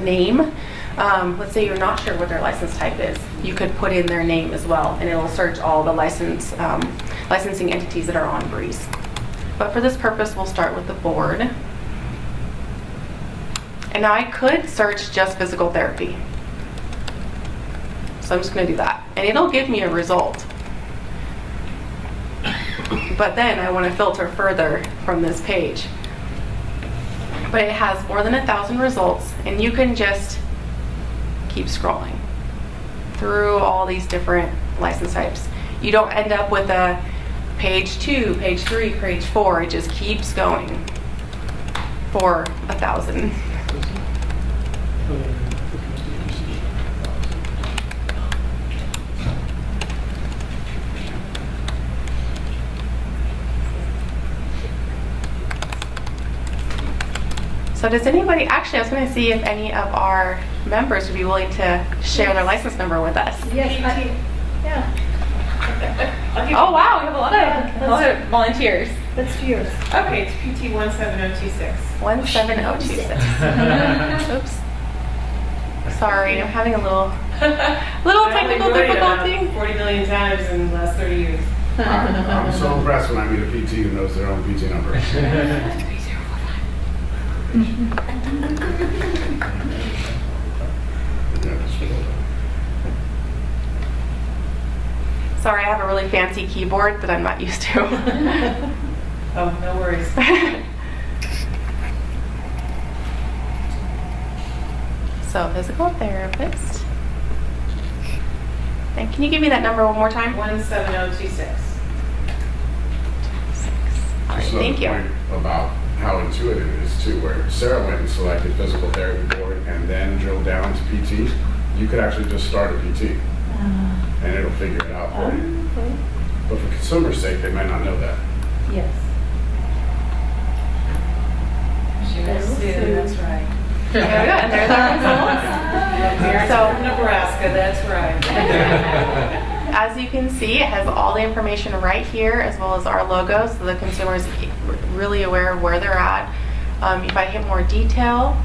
name. Let's say you're not sure what their license type is. You could put in their name as well, and it'll search all the licensing entities that are on Breeze. But for this purpose, we'll start with the board. And now I could search just physical therapy. So I'm just going to do that. And it'll give me a result. But then I want to filter further from this page. But it has more than 1,000 results, and you can just keep scrolling through all these different license types. You don't end up with a page 2, page 3, page 4. It just keeps going for 1,000. So does anybody, actually, I was going to see if any of our members would be willing to share their license number with us. Yes, yeah. Oh, wow, we have a lot of volunteers. Let's do yours. Okay, it's PT 17026. 17026. Oops. Sorry, I'm having a little technical difficulty. 40 million times in the last 30 years. I'm so impressed when I meet a PT who knows their own PT number. Sorry, I have a really fancy keyboard that I'm not used to. Oh, no worries. So, physical therapist. And can you give me that number one more time? 17026. All right, Just thank you. another point about how intuitive it is too, where Sarah went and selected physical therapy board and then drilled down to PT. You could actually just start a PT and it'll figure it out for you. Okay. But for consumers' sake, they might not know that. Yes. That's right. There we go, and there's our results. So, Nebraska, that's right. As you can see, it has all the information right here, as well as our logo, so the consumer is really aware of where they're at. If I hit more detail,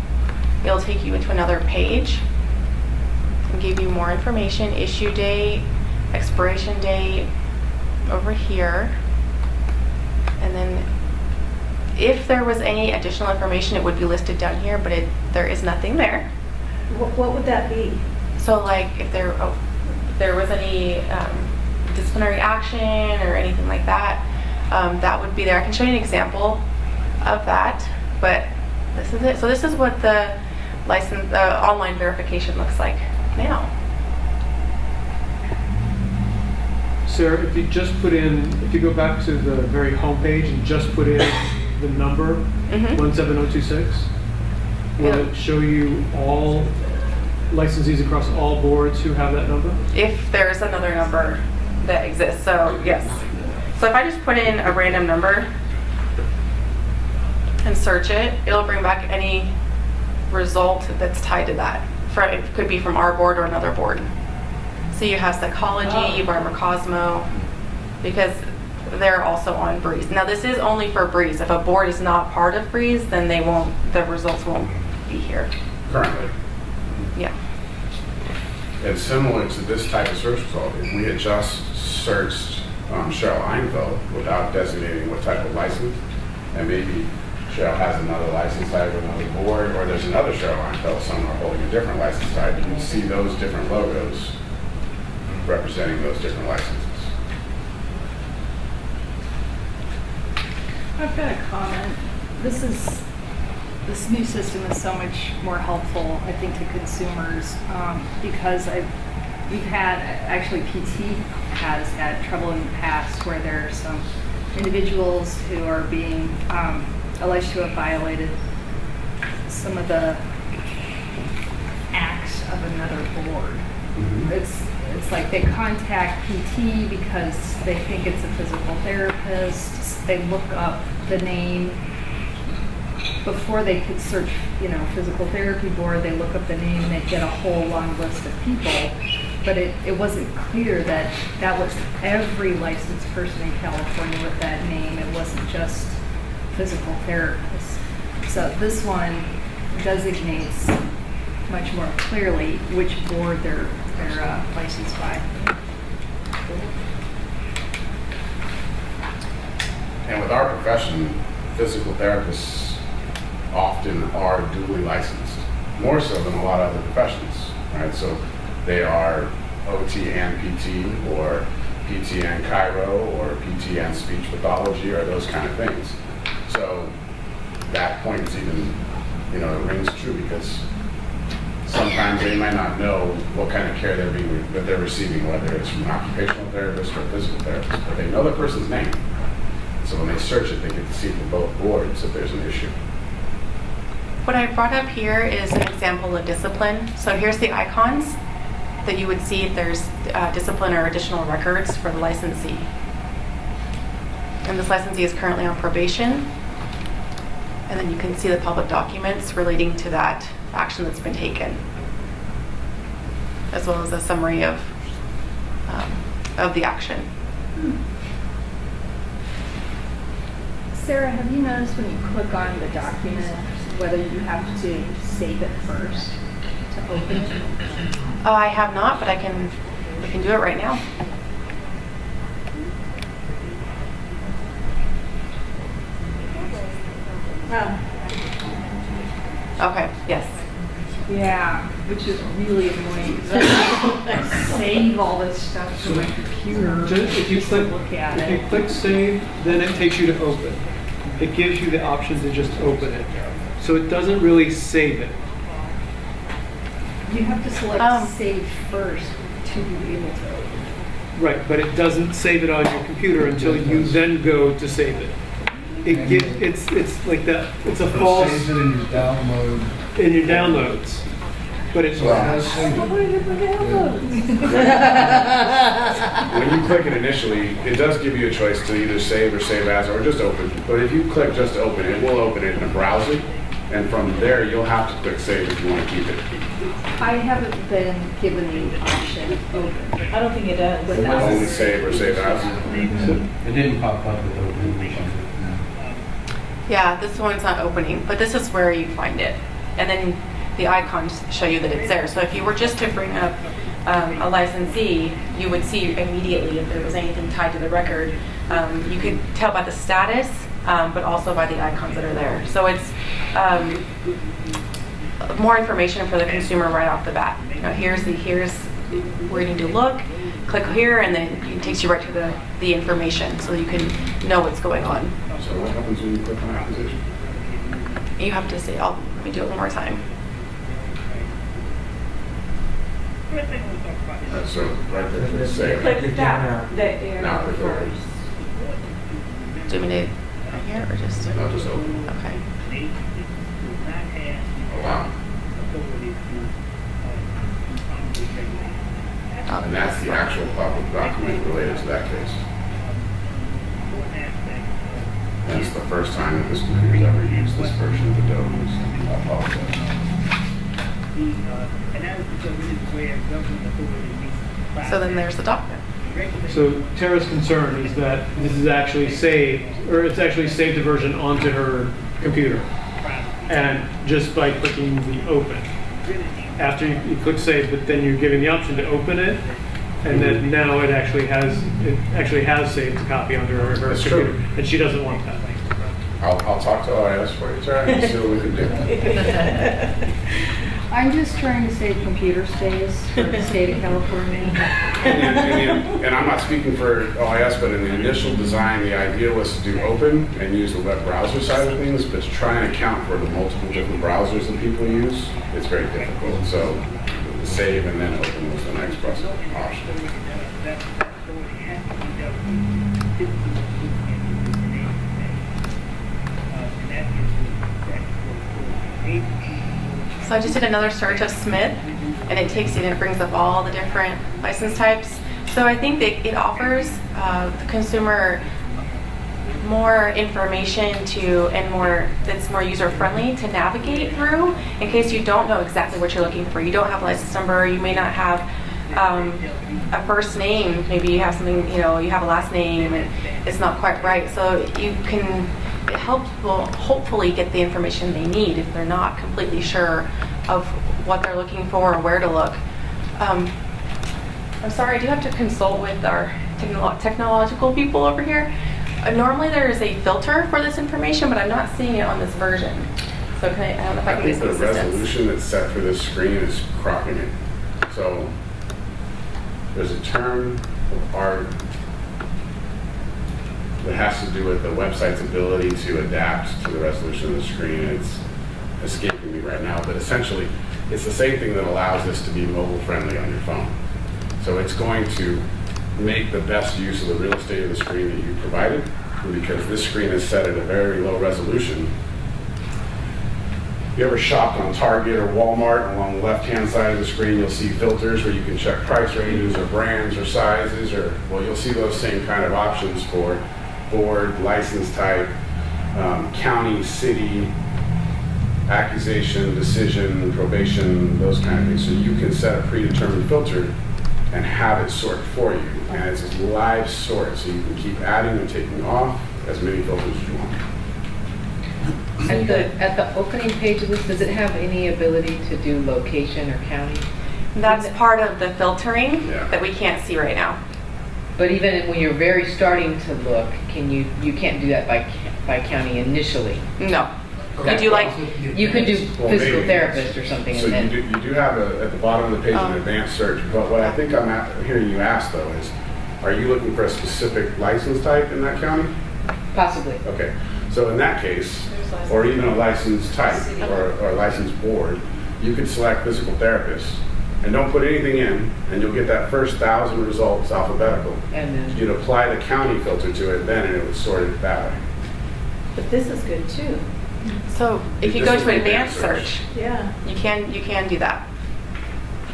it'll take you into another page and give you more information, issue date, expiration date, over here. And then if there was any additional information, it would be listed down here, but there is nothing there. What would that be? So like if there was any disciplinary action or anything like that, that would be there. I can show you an example of that, but this is it. So this is what the license, online verification looks like now. Sarah, if you just put in, if you go back to the very home page and just put in the number 17026, will it show you all licensees across all boards who have that number? If there's another number that exists, so yes. So if I just put in a random number and search it, it'll bring back any result that's tied to that. It could be from our board or another board. So you have psychology, Barbara Cosmo, because they're also on Breeze. Now this is only for Breeze. If a board is not part of Breeze, then the results won't be here. Currently. Yeah. And similar to this type of search result, if we had just searched Cheryl Einfeld without designating what type of license, and maybe Cheryl has another license tag with another board, or there's another Cheryl Einfeld somewhere holding a different license tag, you can see those different logos representing those different licenses. I've got a comment. This new system is so much more helpful, I think, to consumers because we've had, actually PT has had trouble in the past where there are some individuals who are being alleged to have violated some of the acts of another board. It's like they contact PT because they think it's a physical therapist. They look up the name before they could search, physical therapy board. They look up the name and they get a whole long list of people. But it wasn't clear that was every licensed person in California with that name. It wasn't just physical therapists. So this one designates much more clearly which board they're licensed by. And with our profession, physical therapists often are duly licensed, more so than a lot of other professions, right? So they are OT and PT, or PT and Chiro, or PT and speech pathology, or those kind of things. So that point is even, it rings true, because sometimes they might not know what kind of care that they're receiving, whether it's from an occupational therapist or a physical therapist, but they know the person's name. So when they search it, they get to see from both boards if there's an issue. What I brought up here is an example of discipline. So here's the icons that you would see if there's discipline or additional records for the licensee. And this licensee is currently on probation. And then you can see the public documents relating to that action that's been taken, as well as a summary of the action. Sarah, have you noticed when you click on the document whether you have to save it first to open it? I have not, but we can do it right now. Okay, yes. Yeah, which is really annoying because I save all this stuff to my computer. If you look at it. click save, then it takes you to open. It gives you the option to just open it. So it doesn't really save it. You have to select save first to be able to open. Right, but it doesn't save it on your computer until you then go to save it. It's like that. It's a false. Saves it in your download. In your downloads, but it's. So it has saved it. When you click it initially, it does give you a choice to either save or save as or just open. But if you click just open, it will open it in a browser. And from there, you'll have to click save if you want to keep it. I haven't been given the option open. I don't think it does. Only save or save as. It didn't pop up with open or something. Yeah, this one's not opening, but this is where you find it. And then the icons show you that it's there. So if you were just to bring up a licensee, you would see immediately if there was anything tied to the record. You could tell by the status, but also by the icons that are there. So it's more information for the consumer right off the bat. You know, here's where you need to look. Click here, and then it takes you right to the information, so you can know what's going on. So what happens when you click on acquisition? You have to say, let me do it one more time. So right there, click save. Click that. Now click open. Do you want me to right here or just? No, just open. Okay. Oh, wow. And that's the actual public document related to that case. And it's the first time that this computer's ever used this version of Adobe. I apologize. So then there's the document. So Tara's concern is that this is actually saved, or it's actually saved a version onto her computer, and just by clicking the open. After you click save, but then you're given the option to open it, and then now it actually has saved a copy onto her That's computer, true. and she doesn't want that. I'll talk to OIS for you, Tara, and see what we can do. I'm just trying to save computer space for the state of California. And I'm not speaking for OIS, but in the initial design, the idea was to do open and use the web browser side of things, but to try and account for the multiple different browsers that people use, it's very difficult. So save and then open was the next option. So I just did another search of Smith, and it takes you and it brings up all the different license types. So I think that it offers the consumer more information that's more user-friendly to navigate through in case you don't know exactly what you're looking for. You don't have a license number, you may not have a first name, maybe you have something, you have a last name and it's not quite right. So it helps people hopefully get the information they need if they're not completely sure of what they're looking for or where to look. I'm sorry, I do have to consult with our technological people over here. Normally there is a filter for this information, but I'm not seeing it on this version. So I don't know if I can get some the assistance. resolution that's set for this screen is cropping it. So there's a term of art that has to do with the website's ability to adapt to the resolution of the screen. It's escaping me right now, but essentially it's the same thing that allows this to be mobile friendly on your phone. So it's going to make the best use of the real estate of the screen that you provided, because this screen is set at a very low resolution. If you ever shopped on Target or Walmart, along the left-hand side of the screen, you'll see filters where you can check price ranges or brands or sizes, you'll see those same kind of options for board, license type, county, city, accusation, decision, probation, those kind of things. So you can set a predetermined filter and have it sort for you. And it's a live sort, so you can keep adding and taking off as many filters as you want. At the opening page of this, does it have any ability to do location or county? That's part of the filtering Yeah. that we can't see right now. But even when you're very starting to look, you can't do that by county initially? No. Okay. You do like, You could do Well, physical maybe. therapist or something So and you then, do have at the bottom of the page an advanced search, but what I think I'm hearing you ask though is, are you looking for a specific license type in that county? possibly. Okay, so in that case, or even a license type or a license board, you could select physical therapist and don't put anything in, and you'll get that first 1,000 results alphabetical. And then, You'd apply the county filter to it then, and it would sort it that way. But this is good too. so if you This go is to the advanced advanced search, Yeah. you can do that.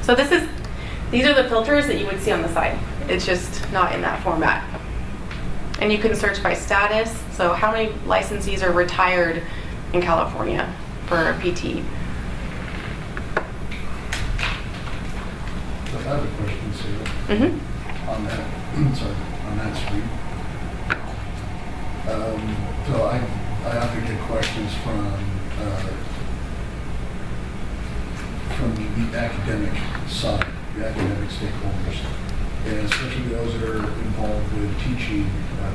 So these are the filters that you would see on the side. It's just not in that format. And you can search by status. So how many licensees are retired in California for a PT? So I have a question, Sarah, Mm-hmm. on that, sorry, on that street. So I often get questions from the academic side, the academic stakeholders, and especially those that are involved with teaching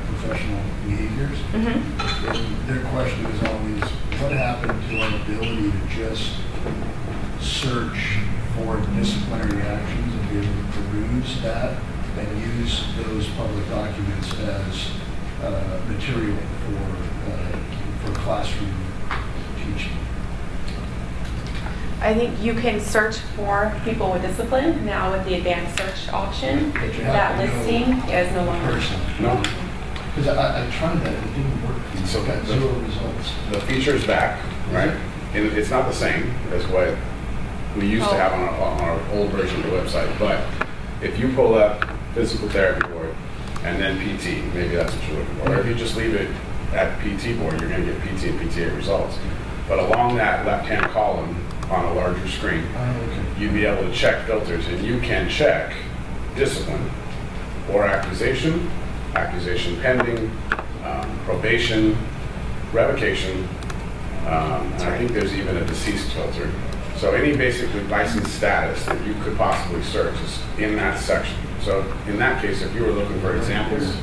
professional behaviors. Mm-hmm. And their question is always, what happened to our ability to just search for disciplinary actions and be able to peruse that and use those public documents as material for classroom teaching? I think you can search for people with discipline now with the advanced search option. But you have That to know listing is no longer. person. No? Because I tried that, and it didn't work. So I got the- 0 results. The feature's back, right? And it's not the same as what we used to have on our old version of the website, but if you pull up physical therapy board and then PT, maybe that's what you're looking for. Or if you just leave it at PT board, you're gonna get PT and PTA results. But along that left-hand column on a larger screen, Okay. you'd be able to check filters, and you can check discipline or accusation, accusation pending, probation, revocation, and I think there's even a deceased filter. So any basically license status that you could possibly search is in that section. So in that case, if you were looking for examples,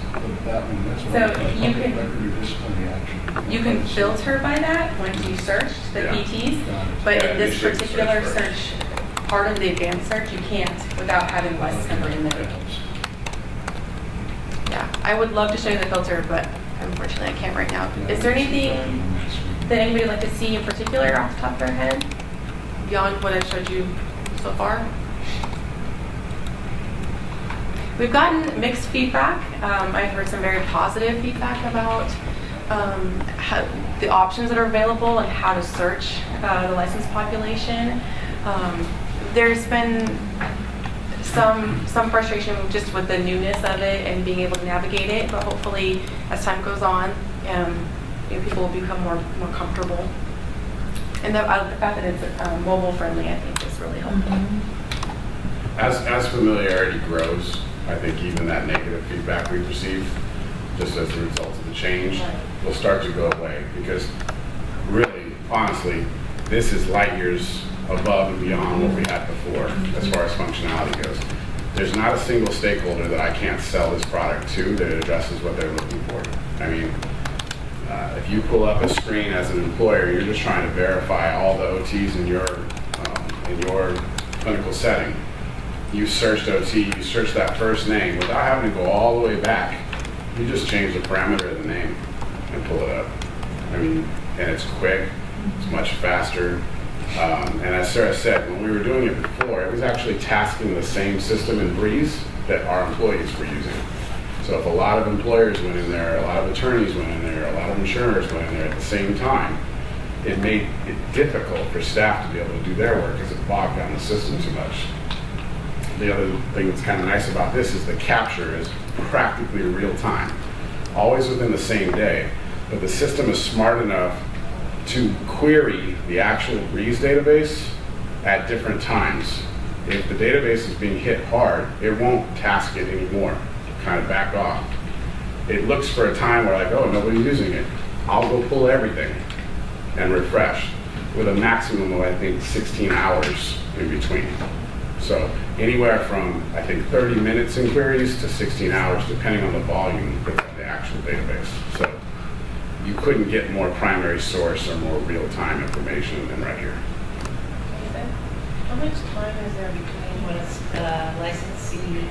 That one, that's what So I thought, you public can- record or disciplinary action. You can filter by that once you search the Yeah. PTs, Got it. but Yeah, in this initiate the particular search search, part of the advanced search, you can't without having the license number in there. Yeah, I would love to show you the filter, but unfortunately I can't right now. Is there anything that anybody would like to see in particular off the top of their head beyond what I've showed you so far? We've gotten mixed feedback. I've heard some very positive feedback about how, the options that are available and how to search the licensed population. There's been some frustration just with the newness of it and being able to navigate it, but hopefully as time goes on, people will become more comfortable. And the fact that it's mobile friendly, I think, is really helpful. as familiarity grows, I think even that negative feedback we receive, just as a result of the change, will start to go away. Because really, honestly, this is light years above and beyond what we had before as far as functionality goes. There's not a single stakeholder that I can't sell this product to that addresses what they're looking for. I mean, if you pull up a screen as an employer, you're just trying to verify all the OTs in your clinical setting. You searched OT, you searched that first name without having to go all the way back. You just change the parameter of the name and pull it up. I mean, and it's quick, it's much faster. And as Sarah said, when we were doing it before, it was actually tasking the same system in Breeze that our employees were using. So if a lot of employers went in there, a lot of attorneys went in there, a lot of insurers went in there at the same time, it made it difficult for staff to be able to do their work because it bogged down the system too much. The other thing that's kind of nice about this is the capture is practically real time, always within the same day. but the system is smart enough to query the actual Breeze database at different times. If the database is being hit hard, it won't task it anymore, kind of back off. It looks for a time where like, oh, nobody's using it. I'll go pull everything and refresh with a maximum of, I think, 16 hours in between. So anywhere from, I think, 30 minutes in queries to 16 hours, depending on the volume of the actual database. So you couldn't get more primary source or more real-time information than right here. How much time is there between when a licensee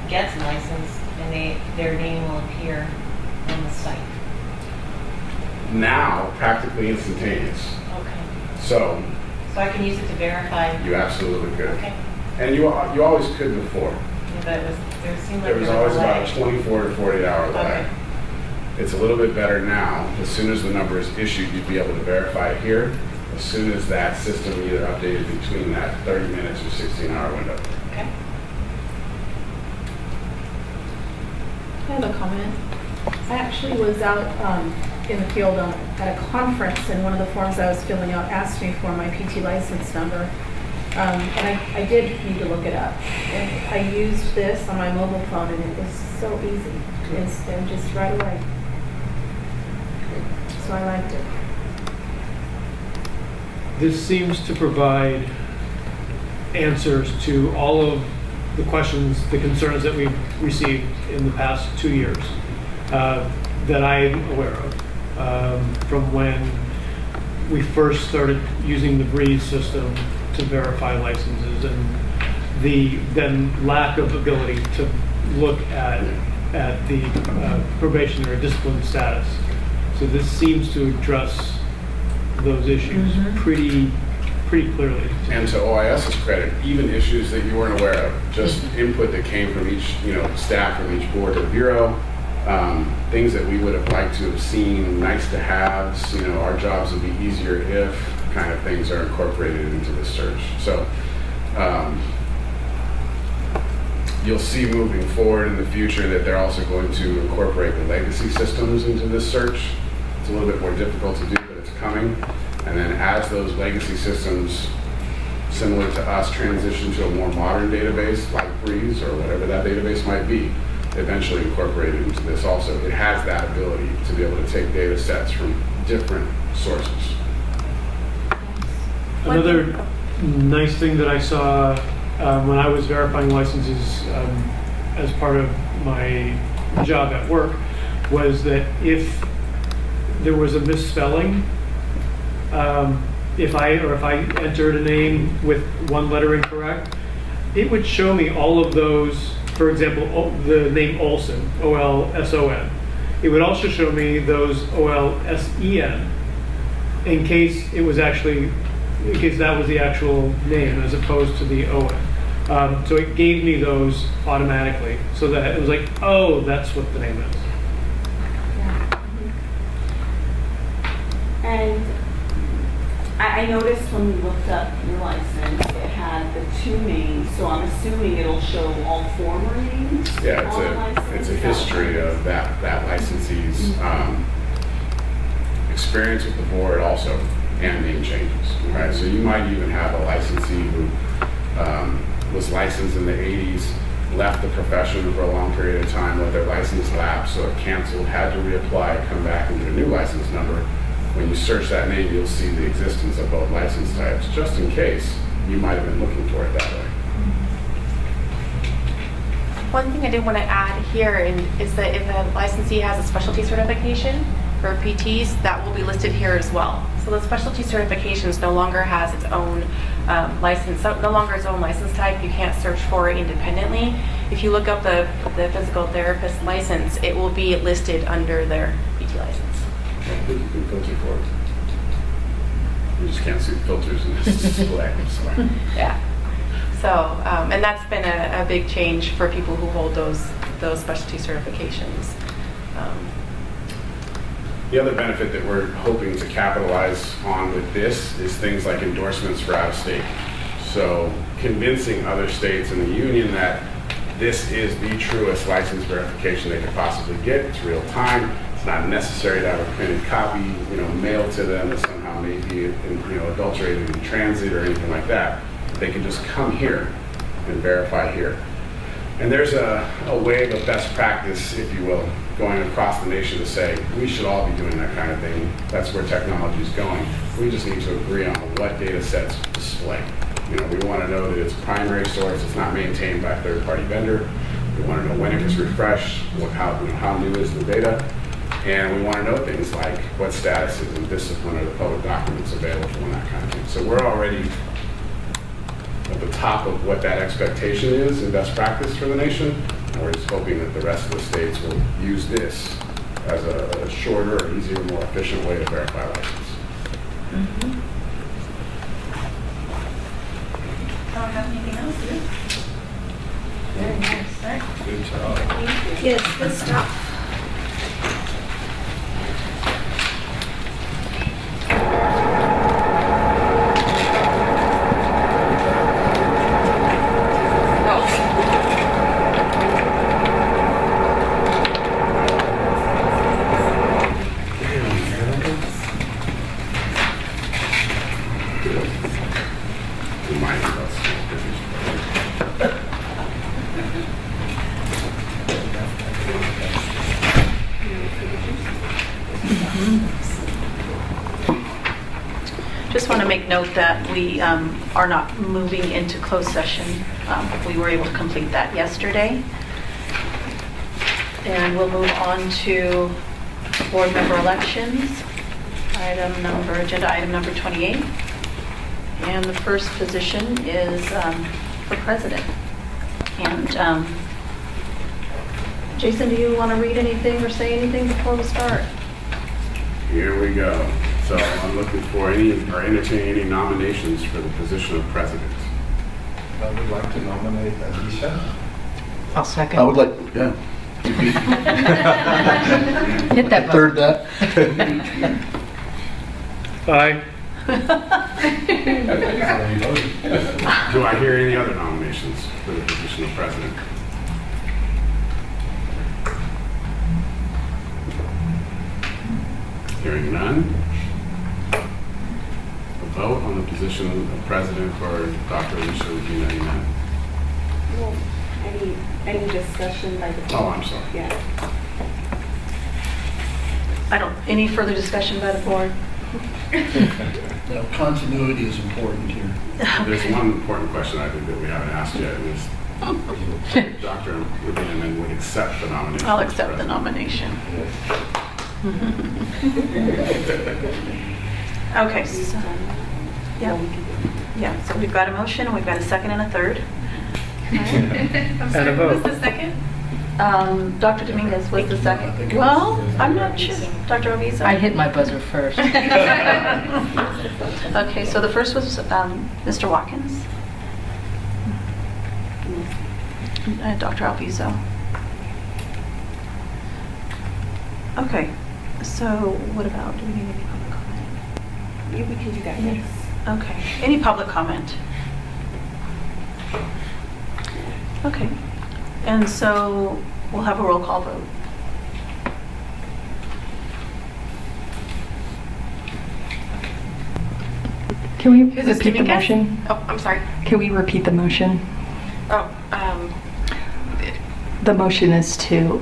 gets licensed and their name will appear on the site? Now, practically instantaneous. Okay. So I can use it to verify? you absolutely could. Okay. And you always could before. Yeah, but there seemed like There was always about a 24 to 48 hour lag. Okay. It's a little bit better now. As soon as the number is issued, you'd be able to verify it here. As soon as that system either updated between that 30 minutes or 16-hour window. Okay. I have a comment. I actually was out in the field at a conference, and one of the forms I was filling out asked me for my PT license number. And I did need to look it up. And I used this on my mobile phone, and it was so easy. It's just right away. So I liked it. This seems to provide answers to all of the questions, the concerns that we've received in the past 2 years that I'm aware of, from when we first started using the Breeze system to verify licenses, and the then lack of ability to look at the probationary discipline status. So this seems to address those issues pretty clearly. And to OIS's credit, even issues that you weren't aware of, just input that came from each, staff from each board or bureau, things that we would have liked to have seen, nice to haves, our jobs would be easier if kind of things are incorporated into the search. So you'll see moving forward in the future that they're also going to incorporate the legacy systems into this search. It's a little bit more difficult to do, but it's coming. And then as those legacy systems, similar to us, transition to a more modern database like Breeze or whatever that database might be, eventually incorporated into this also. It has that ability to be able to take data sets from different sources. Another nice thing that I saw when I was verifying licenses as part of my job at work was that if there was a misspelling, if I entered a name with one letter incorrect, it would show me all of those. For example, the name Olson, O-L-S-O-N. It would also show me those O-L-S-E-N in case it was actually, in case that was the actual name as opposed to the O-N. So it gave me those automatically, so that it was like, oh, that's what the name is. Yeah. And I noticed when we looked up your license, it had the two names, so I'm assuming it'll show all former names. Yeah, it's a history of that licensee's experience with the board also, and name changes, right? So you might even have a licensee who was licensed in the 80s, left the profession for a long period of time, let their license lapse, so it canceled, had to reapply, come back and get a new license number. When you search that name, you'll see the existence of both license types, just in case you might have been looking for it that way. One thing I did want to add here is that if a licensee has a specialty certification for PTs, that will be listed here as well. So the specialty certifications no longer has its own license, no longer its own license type. You can't search for it independently. If you look up the physical therapist license, it will be listed under their PT license. You can filter for it. You just can't see the filters in this display. Sorry. Yeah. So, and that's been a big change for people who hold those specialty certifications. The other benefit that we're hoping to capitalize on with this is things like endorsements for out of state. So convincing other states in the union that this is the truest license verification they could possibly get. It's real time. It's It's not necessary to have a printed copy, mailed to them that somehow may be, adulterated in transit or anything like that. They can just come here and verify here. And there's a wave of best practice, if you will, going across the nation to say, we should all be doing that kind of thing. That's where technology is going. We just need to agree on what data sets display. We want to know that it's a primary source, it's not maintained by a third-party vendor. We want to know when it was refreshed, how new is the data. And we want to know things like what status is in discipline or the public documents available and that kind of thing. So we're already at the top of what that expectation is in best practice for the nation. And we're just hoping that the rest of the states will use this as a shorter, or easier, more efficient way to verify license. Mm-hmm. I don't have anything else, do you? Very nice. All right. Good job. Thank you. Yes, good stuff. Just want to make note that we are not moving into closed session. We were able to complete that yesterday. And we'll move on to board member elections, agenda item number 28. And the first position is for president. And Jason, do you want to read anything or say anything before we start? Here we go. So I'm looking for entertaining any nominations for the position of president. I would like to nominate Alicia. I'll second. I would like, yeah. Hit that Third button. that. Aye. Do I hear any other nominations for the position of president? Hearing none. A vote on the position of president for Dr. Alicia Regina Amen. Well, any discussion by the board? Oh, I'm sorry. Yeah. Any further discussion by the board? Continuity is important here. There's one important question I think that we haven't asked yet, and is Dr. Regina Amen would accept the nomination. I'll accept the nomination. Okay. So, yeah, so we've got a motion, and we've got a second and a third. I'm And a sorry, vote. who was the second? Dr. Dominguez was the second. Well, I'm not sure. Dr. Oviso? I hit my buzzer first. Okay, so the first was Mr. Watkins. Dr. Alviso. Okay, so what about, do we need any public comment? Yeah, we can do that next. Okay, any public comment? Okay, and so we'll have a roll call vote. Can we Who's this, repeat the Dominguez? motion? Oh, I'm sorry. Can we repeat the motion? Oh, The motion is to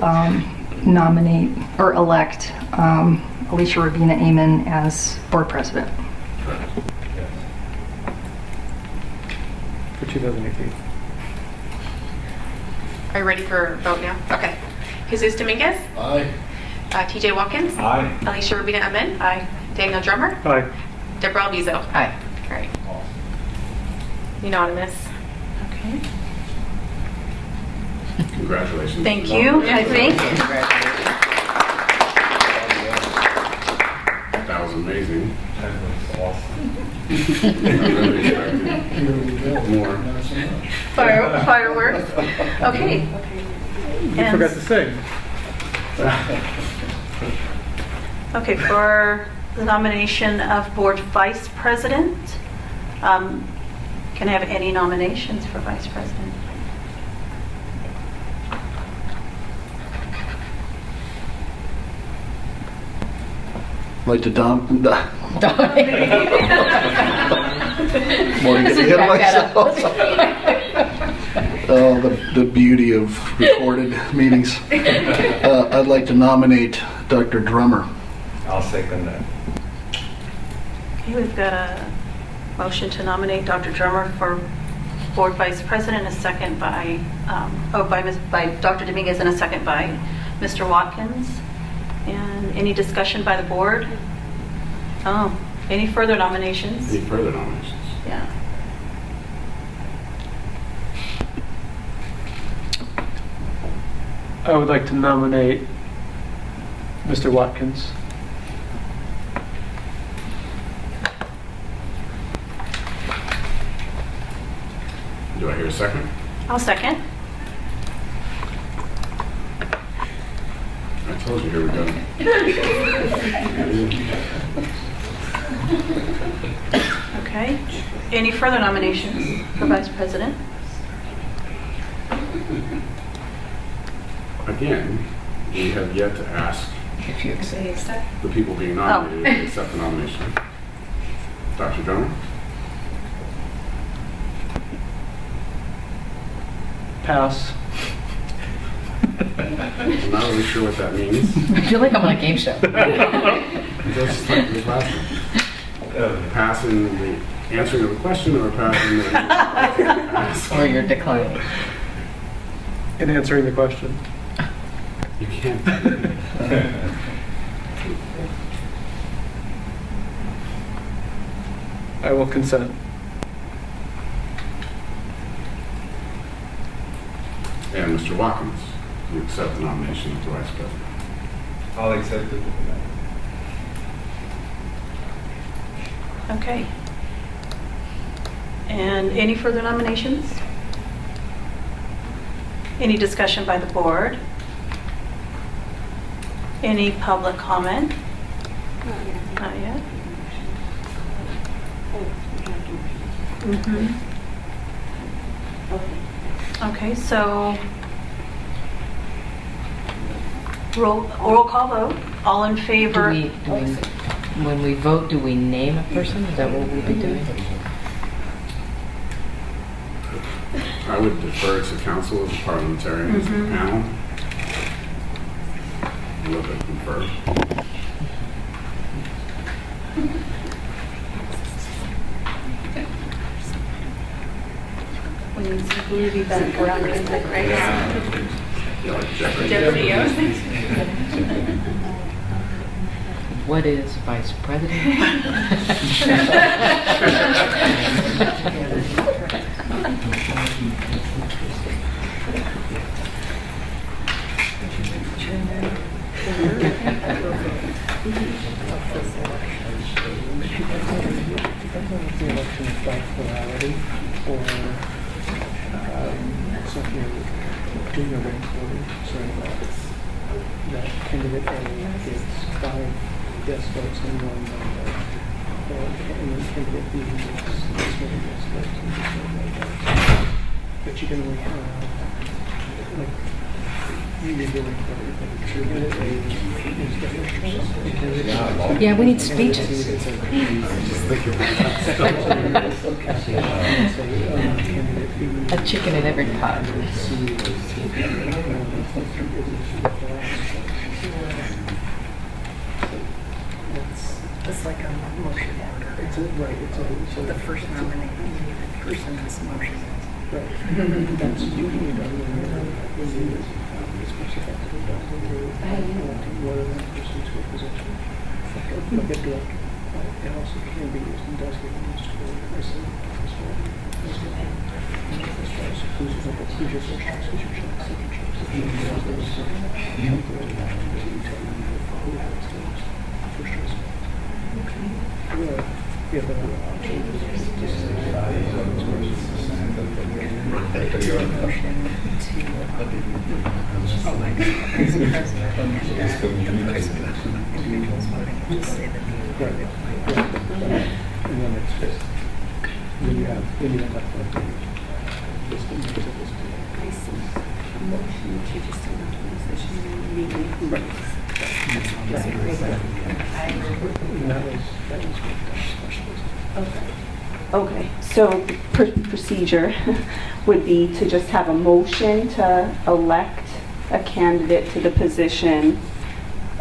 nominate or elect Alicia Regina Amen as board president. For 2018. are you ready for a vote now? Okay. Jesus Dominguez? Aye. TJ Watkins? Aye. Alicia Rubina Amen? Aye. Daniel Drummer? Aye. Deborah Alviso? Aye. All right. Unanimous. Okay. Congratulations. Thank you, I think. That was amazing. That was awesome. I really expected more. Fireworks. Okay. You forgot to sing. Okay, for the nomination of board vice president, can I have any nominations for vice president? I'd like to Morning, This get is ahead of back myself. The beauty of recorded meetings. I'd like to nominate Dr. Drummer. I'll second that. Okay, we've got a motion to nominate Dr. Drummer for Board Vice President, a second by Dr. Dominguez, and a second by Mr. Watkins. And any discussion by the board? Oh, any further nominations? Any further nominations? Yeah. I would like to nominate Mr. Watkins. Do I hear a second? I'll second. I told you, here we go. Okay. Any further nominations for Vice President? Again, we have yet to ask If you accept. the people being nominated to accept the nomination. Dr. Drummer? Pass. I'm not really sure what that means. I feel like I'm on a game show. Just like this last one. Passing the answering of the question or passing the Or you're declining. In answering the question. You can't. I will consent. And Mr. Watkins, you accept the nomination of the Vice President. I'll accept it. Okay. And any further nominations? Any discussion by the board? Any public comment? Not yet. Mhm. Okay, so roll call vote. All in favor? When we vote, do we name a person? Is that what we'll be doing? I would defer to council as a parliamentarian, as a panel. Let them confer. We need some groovy background music right now. You like Jeopardy? Jeopardy, I was What is Vice President? The election is by plurality, or so if you're doing a rank voting, so that candidate A gets 5 yes votes and 1 no vote, and then candidate B gets this many yes votes and this many no votes. But you can only have, like, you need to rank vote everybody. So candidate A is the first choice. Yeah, we need speeches. A chicken in every pot. It's like a motion order. It's a, right, it's a, so The first nominating person has motion. right. That's usually done when you specifically done when you're one of that person to a position. Like a director. It also can be used and does get used for person as well. As far as who's your first choice, who's your second choice. If you have those, you tell them who has those first choice. Yeah, but the option is to say and then it's just, then you have that listing. I see. Motion to just announce the position and meeting. Right. Okay, so procedure would be to just have a motion to elect a candidate to the position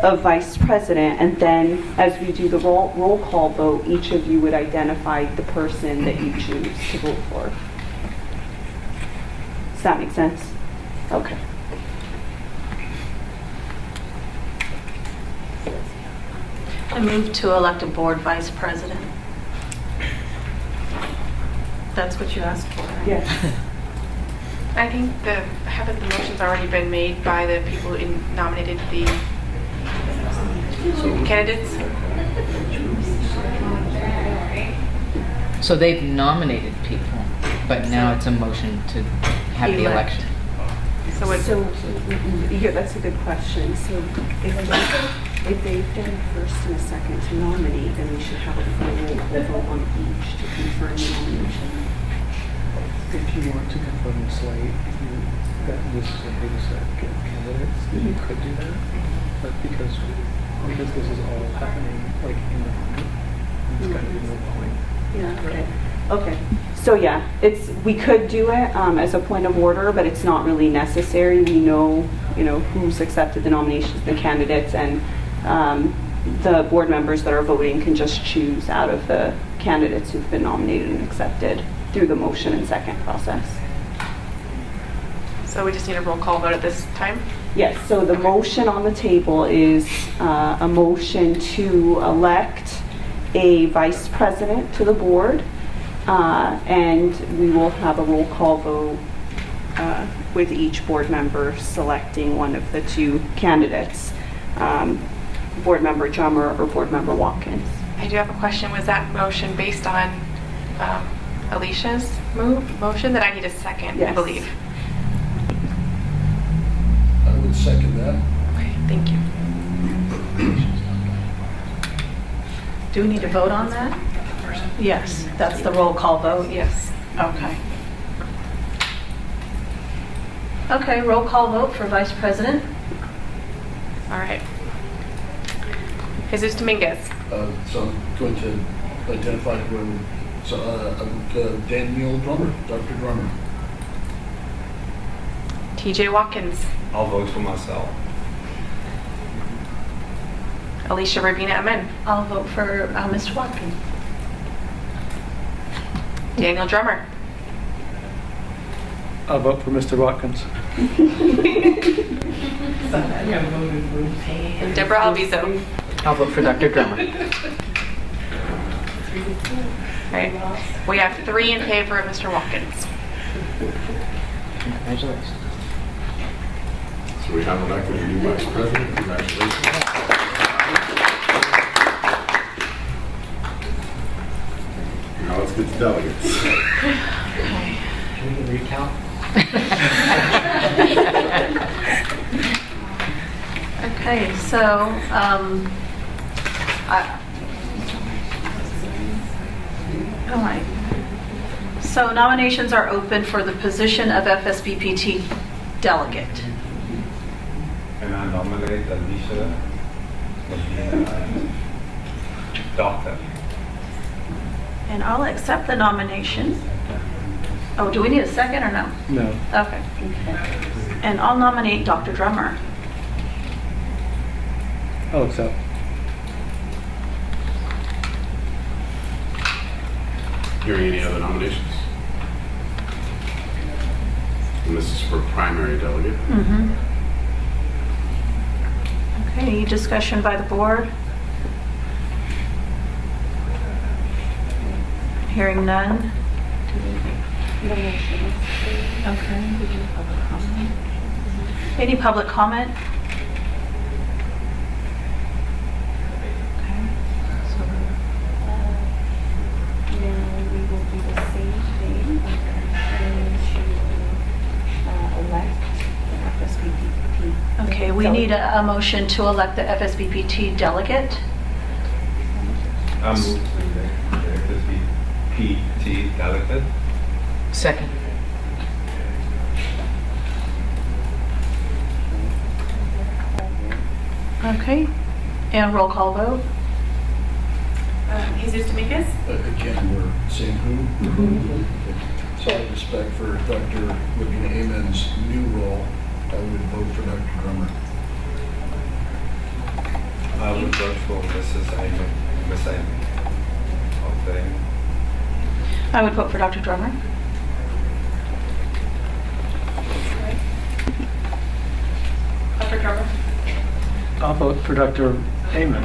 of vice president, and then as we do the roll call vote, each of you would identify the person that you choose to vote for. Does that make sense? Okay. I move to elect a board vice president. That's what you asked for, right? Yes. I think haven't the motions already been made by the people who nominated the candidates? So they've nominated people, but now it's a motion to have the Elect. election. Yeah, that's a good question. So if they've done a first and a second to nominate, then we should have a full roll call vote on each to confirm the nomination. If you want to confirm the slate, that this is a big set of candidates, then you could do that. But because this is all happening like in the moment, it's kind of no point. Yeah. Okay. Okay. So yeah, we could do it as a point of order, but it's not really necessary. We know, who's accepted the nominations, the candidates, and the board members that are voting can just choose out of the candidates who've been nominated and accepted through the motion and second process. So we just need a roll call vote at this time? Yes, so the motion on the table is a motion to elect a vice president to the board, and we will have a roll call vote with each board member selecting one of the two candidates, Board Member Drummer or Board Member Watkins. I do have a question. Was that motion based on Alicia's motion? That I need a second, Yes. I believe. I would second that. Okay, thank you. Do we need to vote on that? Yes, that's the roll call vote. Yes. Okay. Okay, roll call vote for vice president. All right. Jesus Dominguez. So I'm going to identify who, Daniel Drummer, Dr. Drummer. TJ Watkins. I'll vote for myself. Alicia Rabina Amen. I'll vote for Mr. Watkins. Daniel Drummer. I'll vote for Mr. Watkins. And Deborah Alviso. I'll vote for Dr. Drummer. All right. We have 3 in favor of Mr. Watkins. Congratulations. So we have elected a new vice president. Congratulations. Now let's get to delegates. Can we recount? Okay, so all right. So nominations are open for the position of FSBPT delegate. And I nominate Alicia Doctor. And I'll accept the nomination. Oh, do we need a second or no? No. Okay. And I'll nominate Dr. Drummer. I'll accept. Hearing any other nominations? And this is for primary delegate. Mm-hmm. Okay, any discussion by the board? Hearing none. Okay. Any public comment? Okay. So Now we will do the same thing to elect the FSBPT. okay, we need a motion to elect the FSBPT delegate. I'm the FSBPT delegate. Second. Okay, and roll call vote. Jesus Dominguez? Again, we're saying who? So out of respect for Dr. Lavina Amen's new role, I would vote for Dr. Drummer. I would vote for Mrs. Ayman. Miss Ayman. Okay. I would vote for Dr. Drummer. Dr. Drummer? I'll vote for Dr. Amen.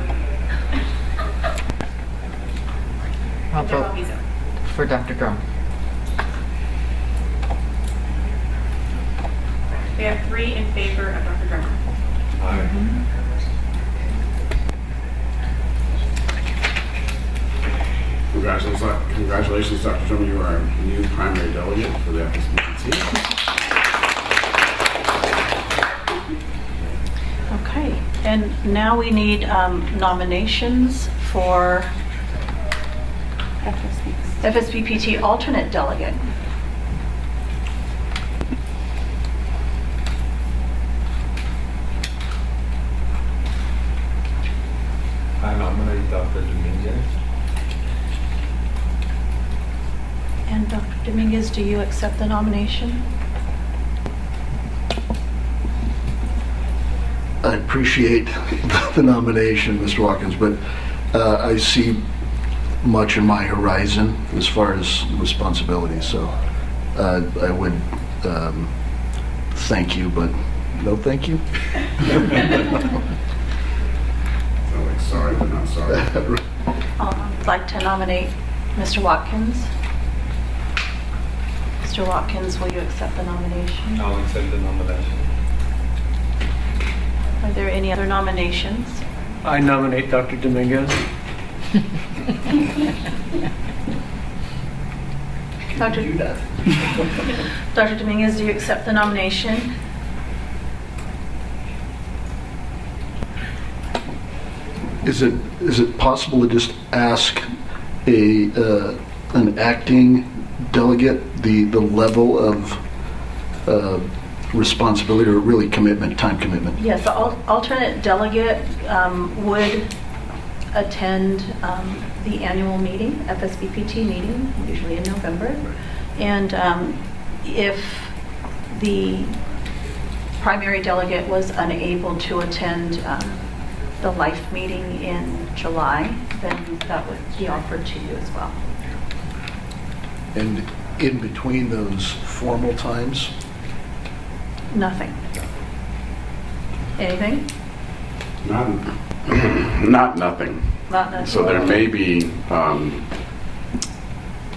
I'll Dr. vote Valviso? for Dr. Drum. We have 3 in favor of Dr. Drummer. Aye. Congratulations, Dr. Drummer. You are our new primary delegate for the FSBPT. Okay, and now we need nominations for FSBPT alternate delegate. I nominate Dr. Dominguez. And Dr. Dominguez, do you accept the nomination? I appreciate the nomination, Mr. Watkins, but I see much in my horizon as far as responsibilities, so I would thank you, but no thank you. So like sorry, but not sorry. I'd like to nominate Mr. Watkins. Mr. Watkins, will you accept the nomination? I'll accept the nomination. Are there any other nominations? I nominate Dr. Dominguez. Dr. Dominguez, do you accept the nomination? Is it possible to just ask an acting delegate the level of responsibility or really commitment, time commitment? Yes, the alternate delegate would attend the annual meeting, FSBPT meeting, usually in November. And if the primary delegate was unable to attend the LIFE meeting in July, then that would be offered to you as well. And in between those formal times? Nothing. Anything? Not nothing. Not necessarily. So there may be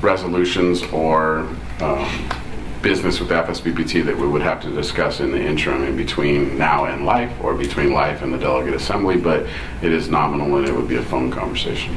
resolutions or business with FSBPT that we would have to discuss in the interim in between now and LIFE or between LIFE and the delegate assembly, but it is nominal and it would be a phone conversation.